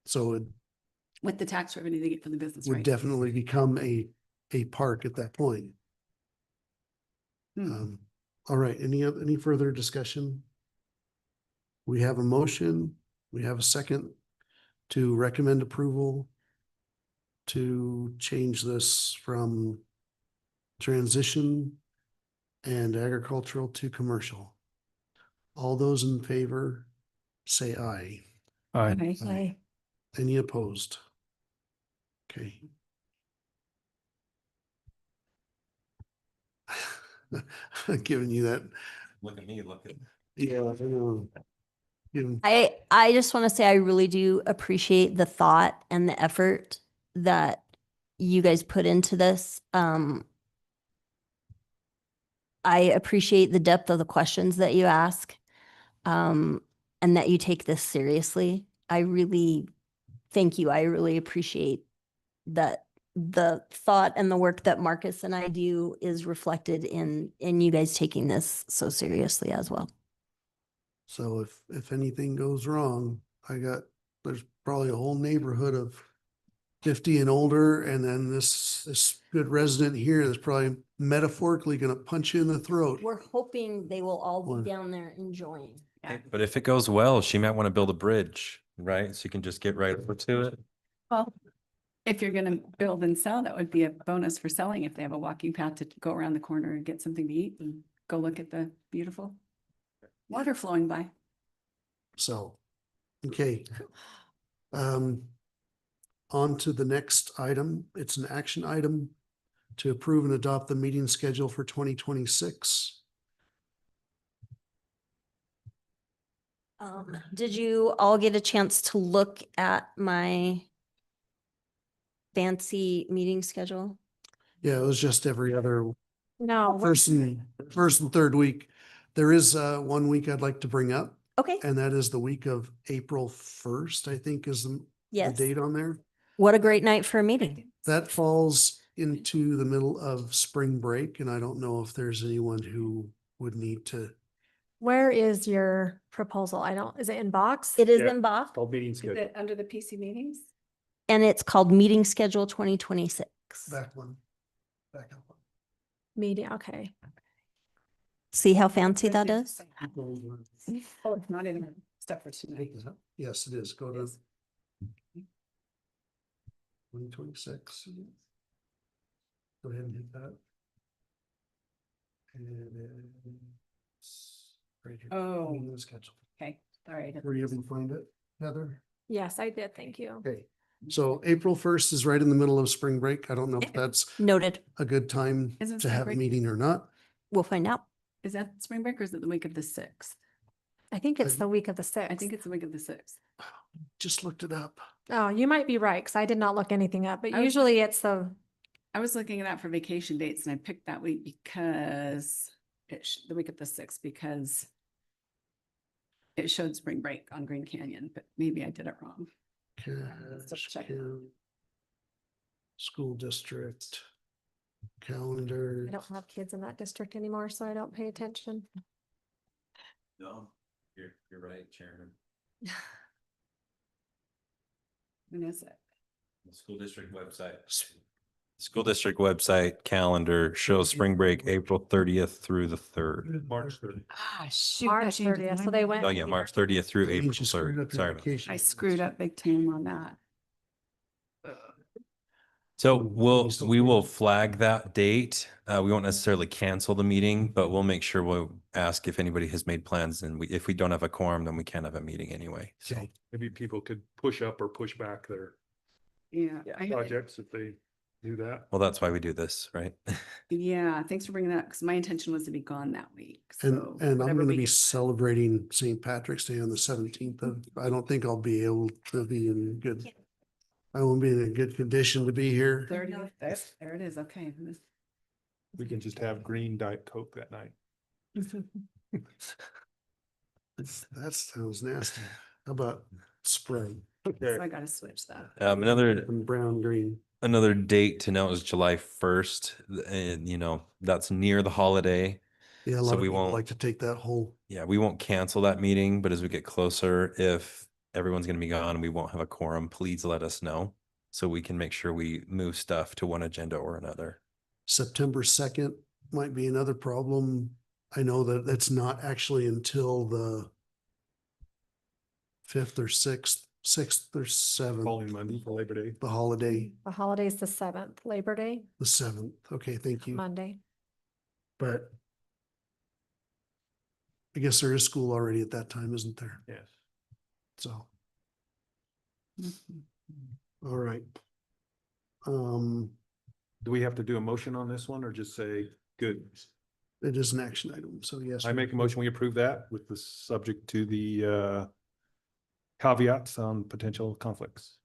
So it With the tax revenue they get from the business, would right? definitely become a park at that point. Hmm. All right, any further discussion? We have a motion, we have a second to recommend approval to change this from transition and agricultural to commercial. All those in favor, say aye. Okay. Aye. Any opposed? Okay. Giving you that, Look at me, look at. yeah, I know. Giving- I just want to say I really do appreciate the thought and the effort that you guys put into this. I appreciate the depth of the questions that you ask, and that you take this seriously. I really thank you. I really appreciate that the thought and the work that Marcus and I do is reflected in you guys taking this so seriously as well. So if anything goes wrong, there's probably a whole neighborhood of 50 and older, and then this good resident here is probably metaphorically gonna punch you in the throat. We're hoping they will all Well- be down there enjoying. But if it goes well, she might want to build a bridge, right? So you can just get right over to it. Well, if you're gonna build and sell, that would be a bonus for selling if they have a walking path to go around the corner and get something to eat and go look at the beautiful water flowing by. So, okay. On to the next item. It's an action item to approve and adopt the meeting schedule for 2026. Did you all get a chance to look at my fancy meeting schedule? Yeah, it was just every other No, first and third week. There is 1 week I'd like to bring up, Okay, and that is the week of April 1st, I think is the yes. date on there. What a great night for a meeting. That falls into the middle of spring break, and I don't know if there's anyone who would need to. where is your proposal? Is it in box? It is Yeah. in Bach Called meeting Is schedule. it under the PC meetings? and it's called Meeting Schedule 2026. Back one. Back up one. Media, okay. See how fancy that is? Oh, it's not in stuff for tonight. Yes, it is. Go to 2026. Go ahead and hit that. And it's right here. Oh. In the schedule. Okay, all right. Were you able to find it, Heather? Yes, I did. Thank you. Okay, so April 1st is right in the middle of spring break. I don't know if that's Noted. a good time Is it to spring have a break? meeting or not. We'll find out. Is that spring break or is it the week of the 6th? I think it's the week of the sixth. I think it's the week of the 6th. Just looked it up. Oh, you might be right, because I did not look anything up, but I was- usually it's the, I was looking at that for vacation dates and I picked that week because the week of the 6th, because it showed spring break on Green Canyon, but maybe I did it wrong. Cash, check. County, School district, calendar. I don't have kids in that district anymore, so I don't pay attention. No, you're right, Chairman. When is it? The school district website calendar shows spring break April 30th through the 3rd. March 30th. Ah, shoot. March 30th, so they went. Oh, yeah, March 30th through That means April you screwed 3rd. up your Sorry. about that. vacation. I screwed up big time on that. So You still we can. will flag that date. We won't necessarily cancel the meeting, but we'll make sure we'll ask if anybody has made plans, and if we don't have a quorum, then we can't have a meeting anyway. So Okay. Maybe people could push up or push back their Yeah. projects if they do that. well, that's why we do this, right? Yeah, thanks for bringing that, because my intention was to be gone that week. And, So and I'm whatever gonna week be it was. celebrating St. Patrick's Day on the 17th of, I don't think I'll be able to be in good. I won't be in a good condition to be here. 30th, there it is, okay. We can just have green Diet Coke that night. That sounds nasty. How about Sprite So I gotta switch that. Another and brown, green? Another date to note is July 1st, and that's near the holiday. Yeah, a So lot of we people won't- like to take that whole, Yeah, we won't cancel that meeting, but as we get closer, if everyone's gonna be gone and we won't have a quorum, please let us know. So we can make sure we move stuff to one agenda or another. September 2nd might be another problem. I know that that's not actually until the 5th or 6th or 7th, Following Monday for Labor Day. the holiday, The holiday's the 7th, Labor Day, the 7th. Okay, thank you. Monday. But I guess there is school already at that time, isn't there? Yes. So, Mhm. all right. Do we have to do a motion on this one or just say, good? It is an action item, so yes. I make a motion, we approve that with the subject to the caveats on potential conflicts.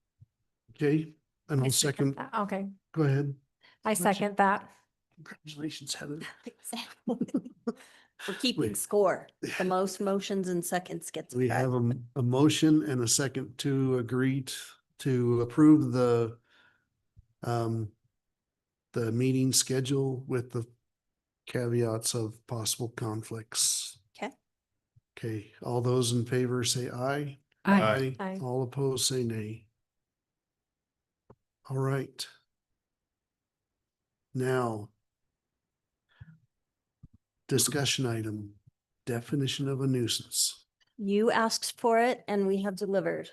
Okay, and I I'll second, that. Okay, go ahead. I second that. Congratulations, Heather. We're keeping Wait. score. The most motions and seconds gets. We credit. have a motion and a second to agree to approve the meeting schedule with the caveats of possible conflicts. Okay. Okay, all those in favor say aye. Aye. Aye. All opposed say nay. All right. Now, discussion item, definition of a nuisance. You asked for it and we have delivered.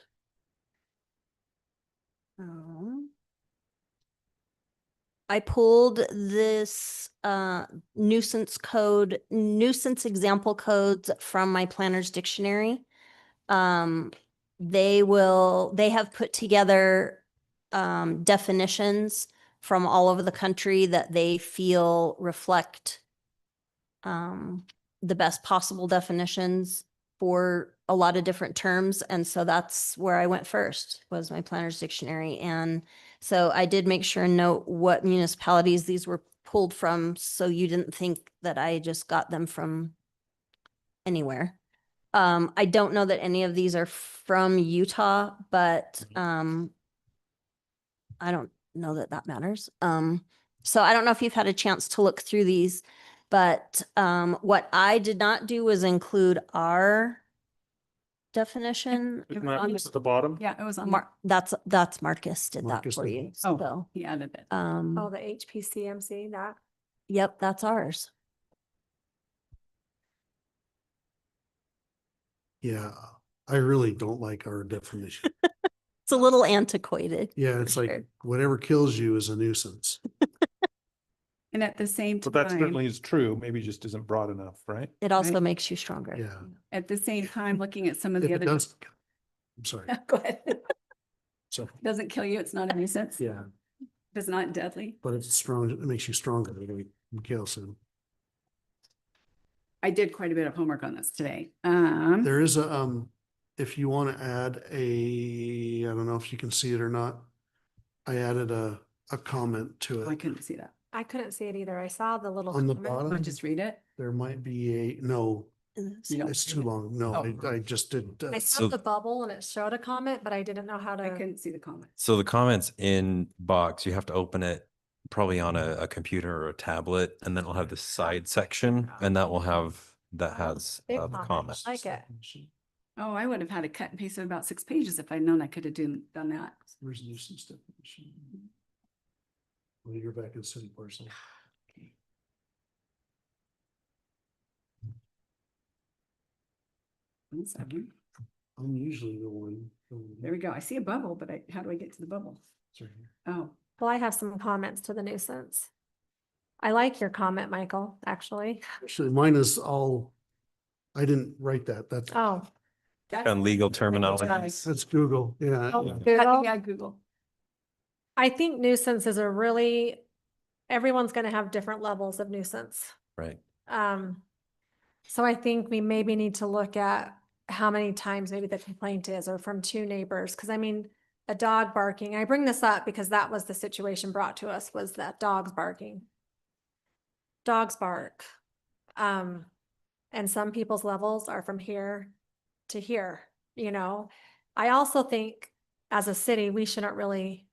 I pulled this nuisance example codes from my planner's dictionary. They have put together definitions from all over the country that they feel reflect the best possible definitions for a lot of different terms. And so that's where I went first, was my planner's dictionary. And so I did make sure and note what municipalities these were pulled from, so you didn't think that I just got them from anywhere. I don't know that any of these are from Utah, but I don't know that that matters. So I don't know if you've had a chance to look through these, but what I did not do was include our definition. Isn't that at the bottom? Yeah, it was on. That's Marcus did that Marcus for did you. Oh. So, He added it. Oh, the HPCMC, that. yep, that's ours. Yeah, I really don't like our definition. It's a little antiquated. Yeah, it's For like sure. whatever kills you is a nuisance. And at the same But that time, certainly is true, maybe just isn't broad enough, right? It also Right. makes you stronger. Yeah. at the same time, looking at some of If the it other. does, I'm sorry. Go ahead. So, Doesn't kill you, it's not a nuisance. yeah, It's not deadly. but it's strong, it makes you stronger. Mikhail said. I did quite a bit of homework on this today. There is a, if you want to add a, I don't know if you can see it or not. I added a comment to I it. couldn't see that. I couldn't see it either. I saw the little. On the comment. I'll bottom, just read it. there might be no, You don't it's see too it. long. No, Oh. I just did. I saw the bubble and it showed a comment, but I didn't know how I to. couldn't see the comment. So the comments in box, you have to open it probably on a computer or a tablet, and then it'll have the side section, and that will have, that has Big the comment. comments. Like it. Oh, I would have had a cut and paste of about 6 pages if I'd known I could have done that. Where's nuisance definition? Well, you're back in city parcel. 1 second. I'm usually the one. There we go. I see a bubble, but how do I get to the bubble? It's right here. Oh, Well, I have some comments to the nuisance. I like your comment, Michael, actually. Actually, mine is all, I didn't write that. That's, Oh. On legal terminology. that's Google. Yeah. Oh, yeah. Google. yeah, Google. I think nuisance is a really, everyone's gonna have different levels of nuisance. Right. So I think we maybe need to look at how many times maybe the complaint is, or from 2 neighbors, because I mean, a dog barking, I bring this up because that was the situation brought to us, was that dogs barking. Dogs bark. And some people's levels are from here to here, you know? I also think as a city, we shouldn't really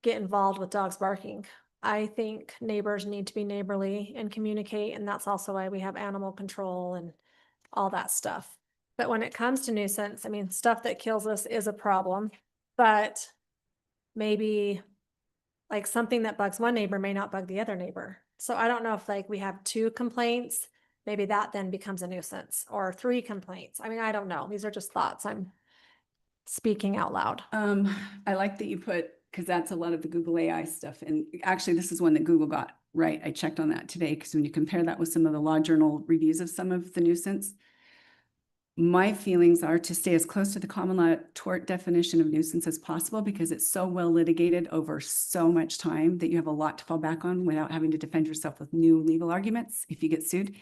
get involved with dogs barking. I think neighbors need to be neighborly and communicate, and that's also why we have animal control and all that stuff. But when it comes to nuisance, I mean, stuff that kills us is a problem, but maybe like something that bugs one neighbor may not bug the other neighbor. So I don't know if like we have 2 complaints, maybe that then becomes a nuisance, or 3 complaints. I mean, I don't know. These are just thoughts. I'm speaking out loud. I like that you put, because that's a lot of the Google AI stuff. And actually, this is one that Google got right. I checked on that today, because when you compare that with some of the law journal reviews of some of the nuisance, my feelings are to stay as close to the common law tort definition of nuisance as possible, because it's so well litigated over so much time that you have a lot to fall back on without having to defend yourself with new legal arguments if you get sued.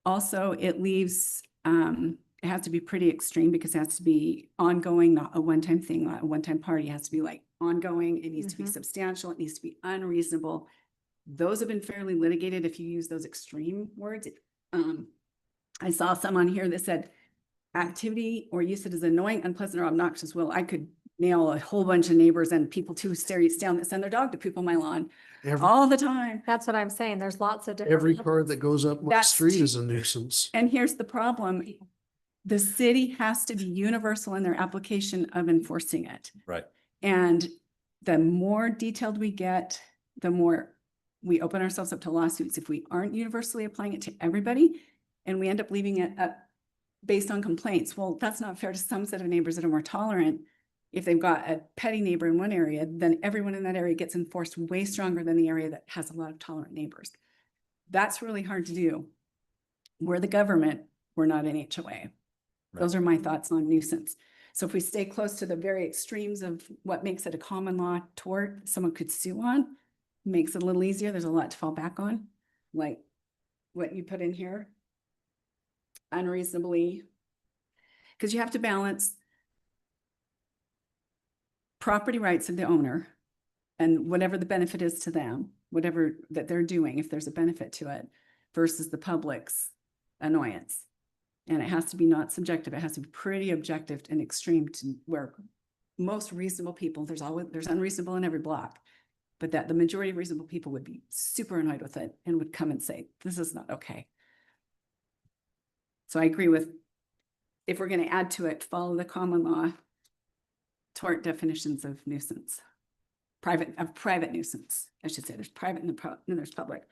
Also, it leaves, it has to be pretty extreme, because it has to be ongoing, not a one-time thing, not a one-time party. It has to be like ongoing. It needs to be Mhm. substantial. It needs to be unreasonable. Those have been fairly litigated if you use those extreme words. I saw some on here that said activity or use it as annoying, unpleasant, or obnoxious. Well, I could nail a whole bunch of neighbors and people too serious down that send their dog to poop on my lawn all the time. That's what I'm saying. There's lots of different. Every car that goes up my That's street too- is a nuisance. And here's the problem. The city has to be universal in their application of enforcing it. Right. And the more detailed we get, the more we open ourselves up to lawsuits if we aren't universally applying it to everybody. And we end up leaving it up based on complaints. Well, that's not fair to some set of neighbors that are more tolerant. If they've got a petty neighbor in one area, then everyone in that area gets enforced way stronger than the area that has a lot of tolerant neighbors. That's really hard to do. We're the government, we're not an HOA. Those are my thoughts on nuisance. So if we stay close to the very extremes of what makes it a common law tort, someone could sue on, makes it a little easier. There's a lot to fall back on, like what you put in here. Unreasonably, because you have to balance property rights of the owner and whatever the benefit is to them, whatever that they're doing, if there's a benefit to it, versus the public's annoyance. And it has to be not subjective. It has to be pretty objective and extreme to where most reasonable people, there's unreasonable in every block, but that the majority of reasonable people would be super annoyed with it and would come and say, this is not okay. So I agree with, if we're going to add to it, follow the common law tort definitions of nuisance. Private nuisance, I should say. There's private and there's public.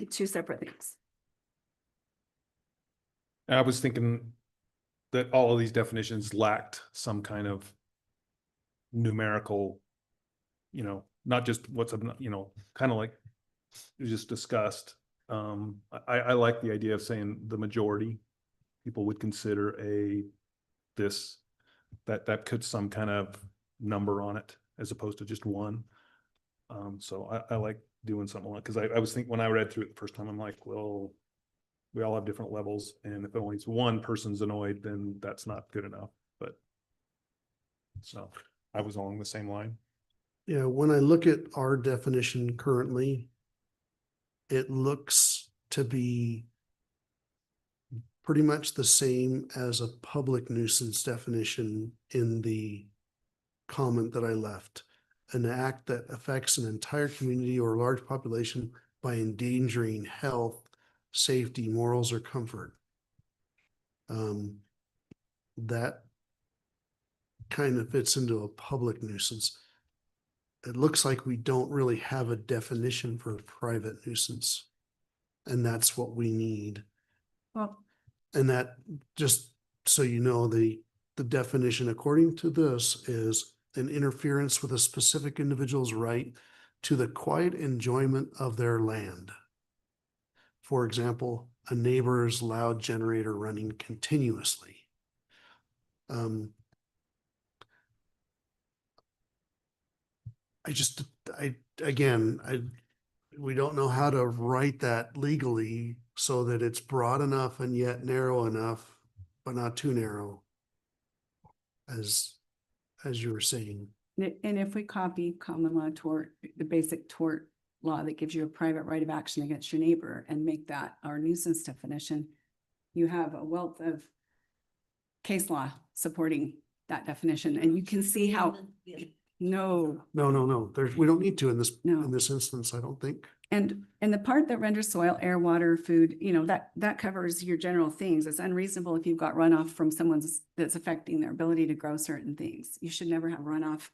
2 separate things. I was thinking that all of these definitions lacked some kind of numerical, not just what's, you know, kind of like you just discussed. I like the idea of saying the majority people would consider that puts some kind of number on it as opposed to just one. So I like doing something like, because I was thinking, when I read through it the first time, I'm like, well, we all have different levels, and if only one person's annoyed, then that's not good enough. But so I was along the same line. Yeah, when I look at our definition currently, it looks to be pretty much the same as a public nuisance definition in the comment that I left. An act that affects an entire community or large population by endangering health, safety, morals, or comfort. That kind of fits into a public nuisance. It looks like we don't really have a definition for a private nuisance. And that's what we need. Well, And that, just so you know, the definition according to this is an interference with a specific individual's right to the quiet enjoyment of their land. For example, a neighbor's loud generator running continuously. We don't know how to write that legally so that it's broad enough and yet narrow enough, but not too narrow. As you were saying. and if we copy common law tort, the basic tort law that gives you a private right of action against your neighbor and make that our nuisance definition, you have a wealth of case law supporting that definition, and you can see how, no. We don't need to in No. this instance, I don't think. And the part that renders soil, air, water, food, you know, that covers your general things. It's unreasonable if you've got runoff from someone's that's affecting their ability to grow certain things. You should never have runoff.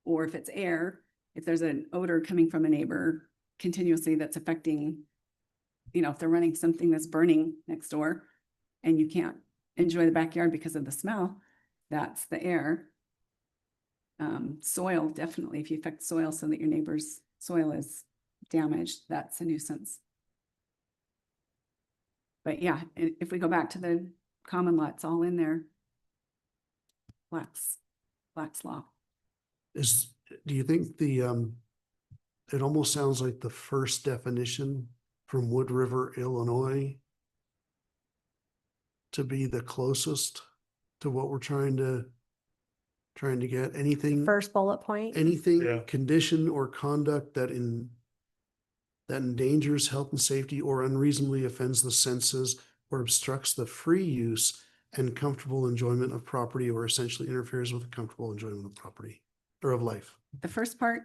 Or if it's air, if there's an odor coming from a neighbor continuously that's affecting, you know, if they're running something that's burning next door and you can't enjoy the backyard because of the smell, that's the air. Soil, definitely, if you affect soil so that your neighbor's soil is damaged, that's a nuisance. But yeah, if we go back to the common law, it's all in there. Black's law. Do you think it almost sounds like the first definition from Wood River, Illinois to be the closest to what we're trying to get? Anything, First bullet point. anything, condition or conduct that endangers health and safety or unreasonably offends the senses or obstructs the free use and comfortable enjoyment of property or essentially interferes with the comfortable enjoyment of property or of life. The first part,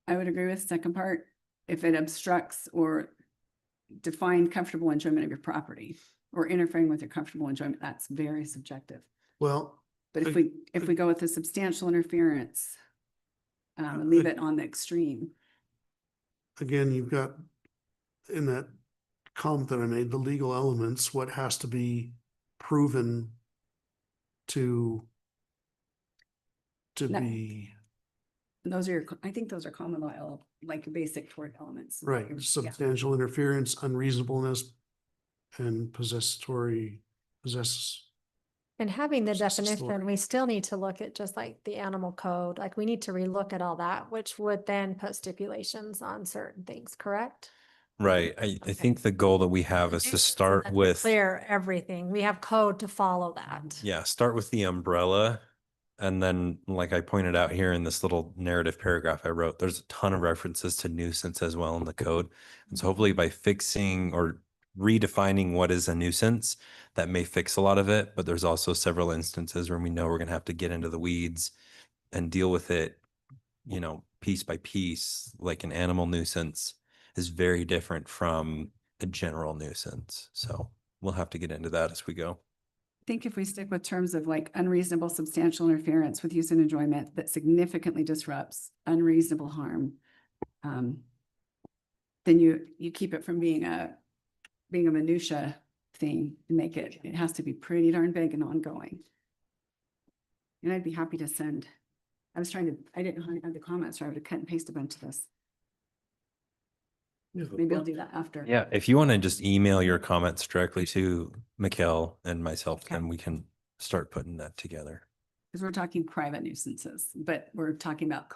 I would agree with. Second part, if it obstructs or define comfortable enjoyment of your property or interfering with your comfortable enjoyment, that's very subjective. Well, But if we go with the substantial interference, leave it on the extreme. again, you've got in that comment that I made, the legal elements, what has to be proven to No. be Those are, I think those are common law, like basic tort elements. right, Yeah. substantial interference, unreasonableness, and And having the Just a definition, story. we still need to look at just like the animal code, like we need to relook at all that, which would then put stipulations on certain things, correct? Right. I think the goal that we have is to start with, Clear everything. We have code to follow that. yeah, start with the umbrella. And then, like I pointed out here in this little narrative paragraph I wrote, there's a ton of references to nuisance as well in the code. And so hopefully by fixing or redefining what is a nuisance, that may fix a lot of it. But there's also several instances where we know we're going to have to get into the weeds and deal with it, you know, piece by piece. Like an animal nuisance is very different from a general nuisance. So we'll have to get into that as we go. I think if we stick with terms of like unreasonable substantial interference with use and enjoyment that significantly disrupts unreasonable harm, then you keep it from being a minutia thing and make it has to be pretty darn big and ongoing. And I'd be happy to send I didn't have the comments, so I would have cut and paste a bunch of this. Yeah. Maybe I'll do that after. Yeah, if you want to just email your comments directly to Mikkel and myself, Okay. then we can start putting that together. Because we're talking private nuisances, but we're talking about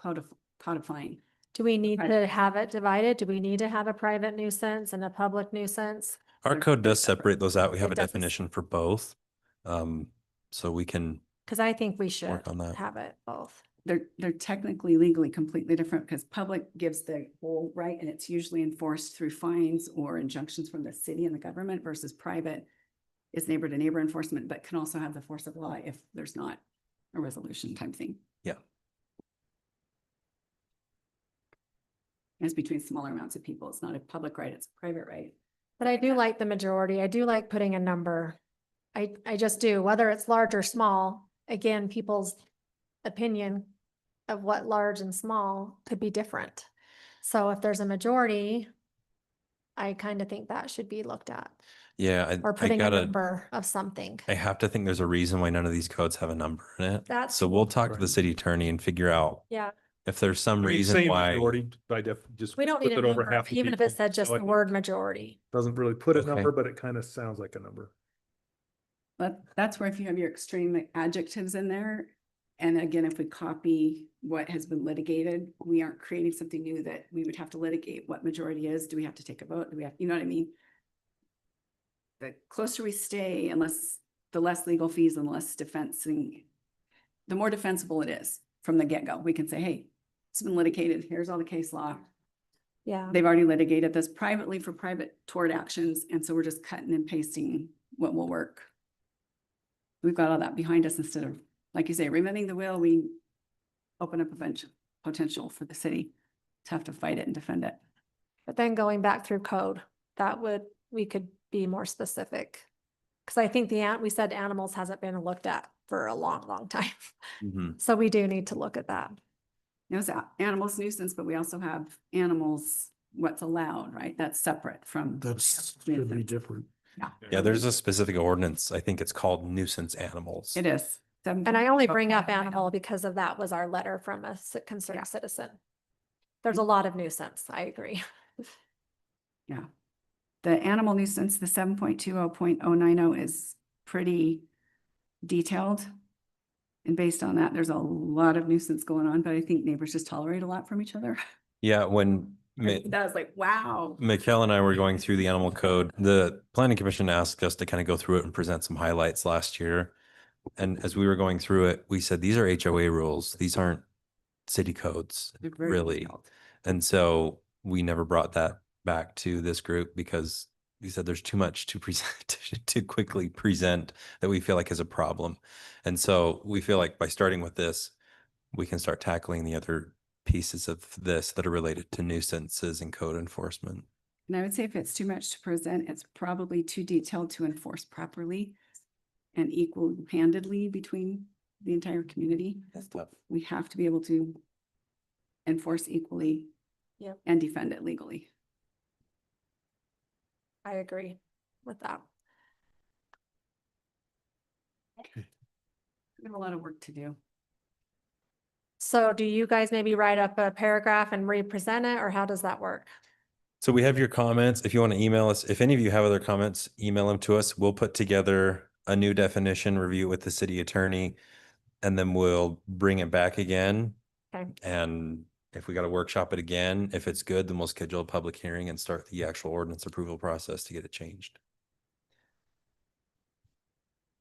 codifying. Do we need Right. to have it divided? Do we need to have a private nuisance and a public nuisance? Our They're- code they're does separate. separate those out. We have It a does. definition for both. So we can, Because I think we should Work on that. have it both. They're technically legally completely different because public gives the whole right and it's usually enforced through fines or injunctions from the city and the government versus private is neighbor to neighbor enforcement, but can also have the force of law if there's not a resolution type thing. Yeah. It's between smaller amounts of people. It's not a public right, it's a private right. But I do like the majority. I do like putting a number. I just do, whether it's large or small. Again, people's opinion of what large and small could be different. So if there's a majority, I kind of think that should be looked at, yeah, or I putting a gotta, number of something. I have to think there's a reason why none of these codes have a number in it. That's- So we'll talk to the Right. city attorney and figure out Yeah, if there's some I mean, reason same why. majority by just. we don't need puts a it over number, half the even if it people, said just so the word majority. Doesn't really put a Okay. number, but it kind of sounds like a number. But that's where if you have your extreme adjectives in there, and again, if we copy what has been litigated, we aren't creating something new that we would have to litigate what majority is. Do we have to take a vote? Do we have, you know what I mean? The closer we stay, the less legal fees and less defensing, the more defensible it is from the get-go. We can say, hey, it's been litigated. Here's all the case law. Yeah, They've already litigated this privately for private tort actions, and so we're just cutting and pasting what will work. We've got all that behind us instead of, like you say, reinventing the wheel, we open up a bunch of potential for the city to have to fight it and defend it. but then going back through code, we could be more specific. Because I think we said animals hasn't been looked at for a long, long time. Mhm. So we do need to look at that. There's animals nuisance, but we also have animals, what's allowed, right? That's separate from. That's should be different. Yeah, there's a specific ordinance. I think it's called nuisance animals. It is. And I only bring up animal because of that was our letter from a concerned citizen. There's a lot of nuisance, I agree. Yeah. The animal nuisance, the 7.20.090 is pretty detailed. And based on that, there's a lot of nuisance going on, but I think neighbors just tolerate a lot from each other. Yeah, when That was like, wow. Mikkel and I were going through the animal code, the planning commission asked us to kind of go through it and present some highlights last year. And as we were going through it, we said, these are HOA rules. These aren't city codes, They're very really. detailed. And so we never brought that back to this group because we said there's too much to present, to quickly present that we feel like is a problem. And so we feel like by starting with this, we can start tackling the other pieces of this that are related to nuisances and code enforcement. And I would say if it's too much to present, it's probably too detailed to enforce properly and equal-handedly between the entire community. That's tough. We have to be able to enforce equally Yep. and defend it legally. I agree with that. We have a lot of work to do. So do you guys maybe write up a paragraph and re-present it, or how does that work? So we have your comments. If you want to email us, if any of you have other comments, email them to us. We'll put together a new definition, review it with the city attorney, and then we'll bring it back again. Okay. And if we got to workshop it again, if it's good, then we'll schedule a public hearing and start the actual ordinance approval process to get it changed.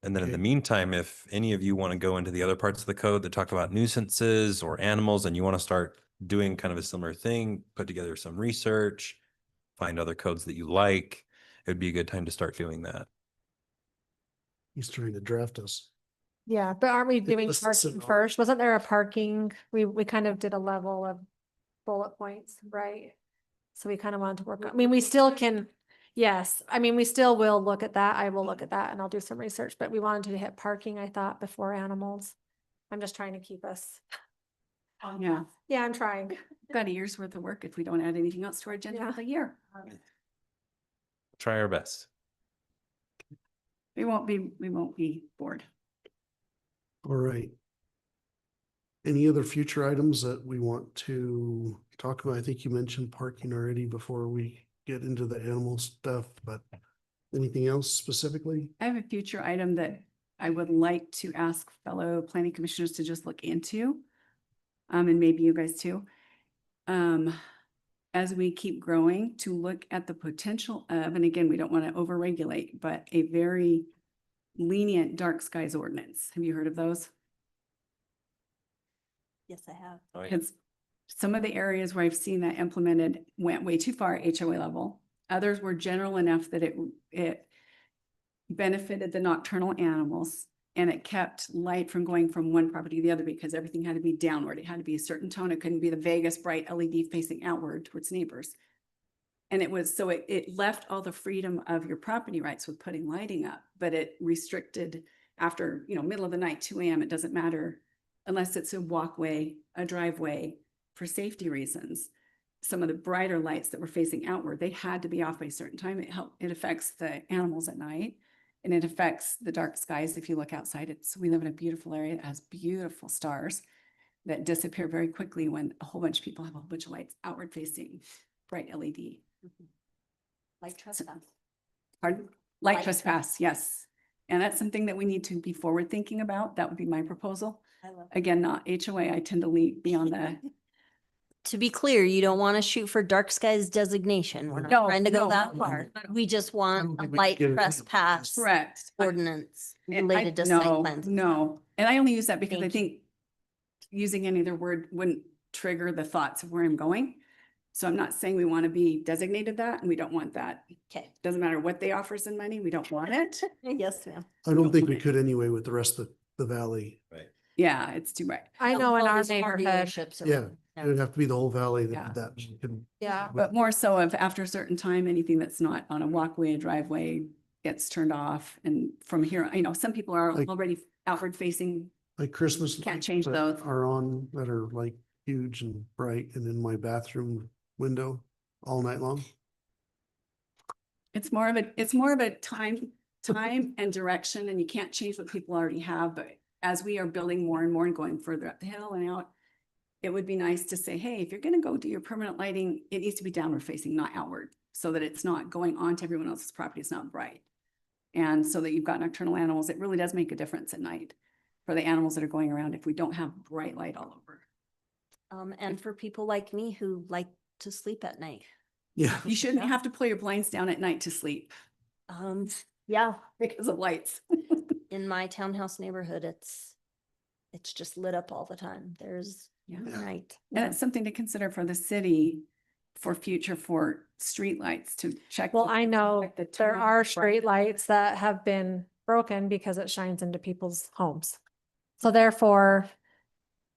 And then in the Okay. meantime, if any of you want to go into the other parts of the code that talk about nuisances or animals, and you want to start doing kind of a similar thing, put together some research, find other codes that you like, it would be a good time to start doing that. He's trying to draft us. Yeah, but aren't we doing lists parking it all. first? Wasn't there a parking? We kind of did a level of bullet points, right? So we kind of wanted to work on, I mean, we still can, yes, I mean, we still will look at that. I will look at that and I'll do some research, but we wanted to hit parking, I thought, before animals. I'm just trying to keep us. Yeah, Yeah, I'm trying. we've got a year's worth of work if we don't add anything else to our agenda Yeah. for the year. Try our best. We won't be bored. All right. Any other future items that we want to talk about? I think you mentioned parking already before we get into the animal stuff, but anything else specifically? I have a future item that I would like to ask fellow planning commissioners to just look into. And maybe you guys too. As we keep growing, to look at the potential of, and again, we don't want to overregulate, but a very lenient dark skies ordinance. Have you heard of those? Yes, I have. Oh, yeah. Because some of the areas where I've seen that implemented went way too far at HOA level. Others were general enough that it benefited the nocturnal animals, and it kept light from going from one property to the other because everything had to be downward. It had to be a certain tone. It couldn't be the Vegas bright LED facing outward towards neighbors. And it was, so it left all the freedom of your property rights with putting lighting up, but it restricted after, middle of the night, 2 a.m., it doesn't matter unless it's a walkway, a driveway for safety reasons. Some of the brighter lights that were facing outward, they had to be off by a certain time. It affects the animals at night, and it affects the dark skies. If you look outside, we live in a beautiful area that has beautiful stars that disappear very quickly when a whole bunch of people have a whole bunch of lights outward facing bright LED. Like trespass. Pardon? Light Light trespass, yes. And that's something that we need to be forward thinking about. That would be my proposal. I love Again, not HOA. I tend to be on the, To be clear, you don't want to shoot for dark skies designation. We're not No, trying to go no, that no, far. no. We just want don't a think we light can get it. trespass correct. ordinance And related to site plans. and stuff. No, and I only use that because I Thank you. think using any other word wouldn't trigger the thoughts of where I'm going. So I'm not saying we want to be designated that, and we don't want that. Okay. Doesn't matter what they offer us in money, we don't want it. Yes, ma'am. I don't think we could anyway with the rest of the valley. Yeah, it's too bright. I know in All our these car neighborhood, dealerships Yeah, around. it would have to be the whole valley Yeah. that could. yeah, But more so of after a certain time, anything that's not on a walkway, a driveway gets turned off. And from here, some people are Like- already outward facing. Like Christmas. Can't lights change that those. Are on, that are like huge and bright and in my bathroom window all night long. It's more of a time and direction, and you can't change what people already have. But as we are building more and more and going further up the hill and out, it would be nice to say, hey, if you're gonna go do your permanent lighting, it needs to be downward facing, not outward, so that it's not going onto everyone else's property. It's not bright. And so that you've got nocturnal animals, it really does make a difference at night for the animals that are going around if we don't have bright light all over. And for people like me who like to sleep at night. Yeah. You shouldn't Yeah. have to pull your blinds down at night to sleep Yeah, because of lights. in my townhouse neighborhood, it's just lit up all the time. There's Yeah. night. And it's something to consider for the city for future for streetlights to check. well, I know check the there time, are right? street lights that have been broken because it shines into people's homes. So therefore,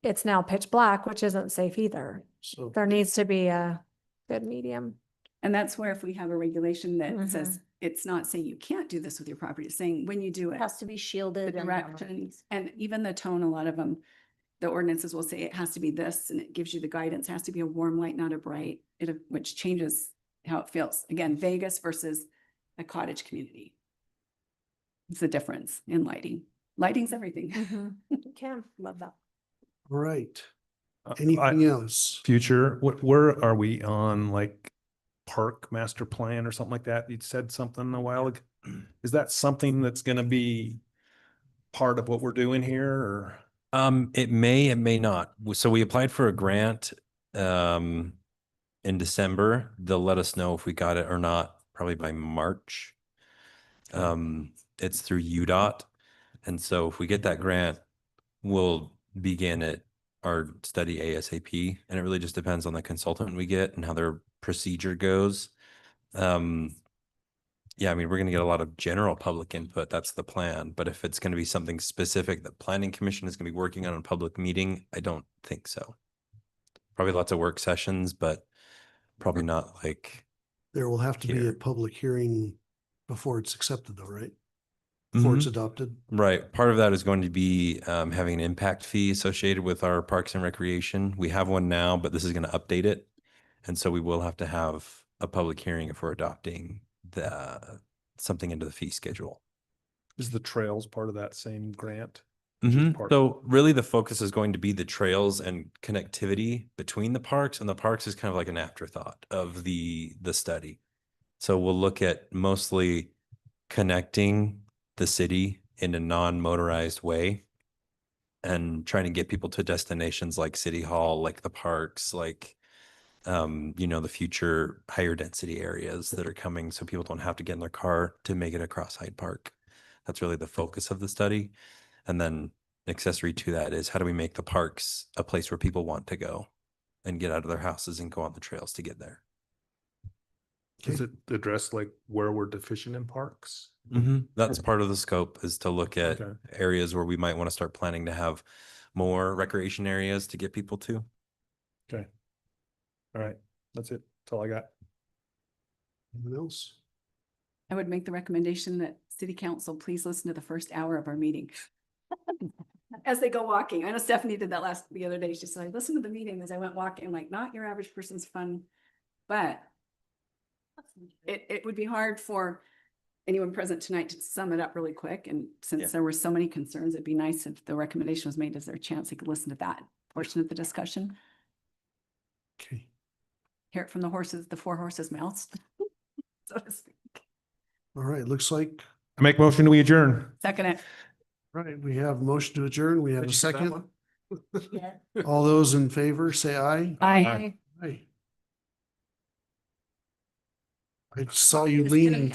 it's now pitch black, which isn't safe either. So There needs to be a good medium. And that's where if we have a regulation that Mhm. says, it's not saying you can't do this with your property, it's saying when you do It it, has to be the shielded. and directions, and even the tone, a lot of them, the ordinances will say it has to be this, and it gives you the guidance, it has to be a warm light, not a bright, which changes how it feels. Again, Vegas versus a cottage community. It's the difference in lighting. Lighting's everything. Mhm. You can, love that. all right. I- Anything else? Future, where are we on like park master plan or something like that? You'd said something a while ago. Is that something that's gonna be part of what we're doing here or? It may not. So we applied for a grant in December. They'll let us know if we got it or not, probably by March. It's through UDOT. And so if we get that grant, we'll begin our study ASAP. And it really just depends on the consultant we get and how their procedure goes. Yeah, I mean, we're going to get a lot of general public input. That's the plan. But if it's going to be something specific that planning commission is going to be working on in a public meeting, I don't think so. Probably lots of work sessions, but probably not like, There will have to be a Here. public hearing before it's accepted though, right? Before it's Mhm. adopted. Right. Part of that is going to be having an impact fee associated with our parks and recreation. We have one now, but this is going to update it. And so we will have to have a public hearing if we're adopting something into the fee schedule. Is the trails part of that same grant? Just park. So really the focus is going to be the trails and connectivity between the parks, and the parks is kind of like an afterthought of the study. So we'll look at mostly connecting the city in a non-motorized way and trying to get people to destinations like City Hall, like the parks, like the future higher density areas that are coming, so people don't have to get in their car to make it across Hyde Park. That's really the focus of the study. And then accessory to that is how do we make the parks a place where people want to go and get out of their houses and go on the trails to get there. Does it address like where we're deficient in parks? That's part of the scope, is to look at Okay. areas where we might want to start planning to have more recreation areas to get people to. Okay. All right, that's it. That's all I got. Anyone else? I would make the recommendation that city council please listen to the first hour of our meeting. As they go walking. I know Stephanie did that the other day. She said, I listened to the meeting as I went walking, like not your average person's fun, but it would be hard for anyone present tonight to sum it up really quick. And since Yeah. there were so many concerns, it'd be nice if the recommendation was made. Is there a chance they could listen to that portion of the discussion? Okay. Hear it from the four horses' mouths, so to speak. All right, looks like, I make motion, we adjourn. Second it. right, we have a motion to adjourn. We have a Did you get that second. one? All those in favor, say aye. Aye. Aye. I saw you leaning.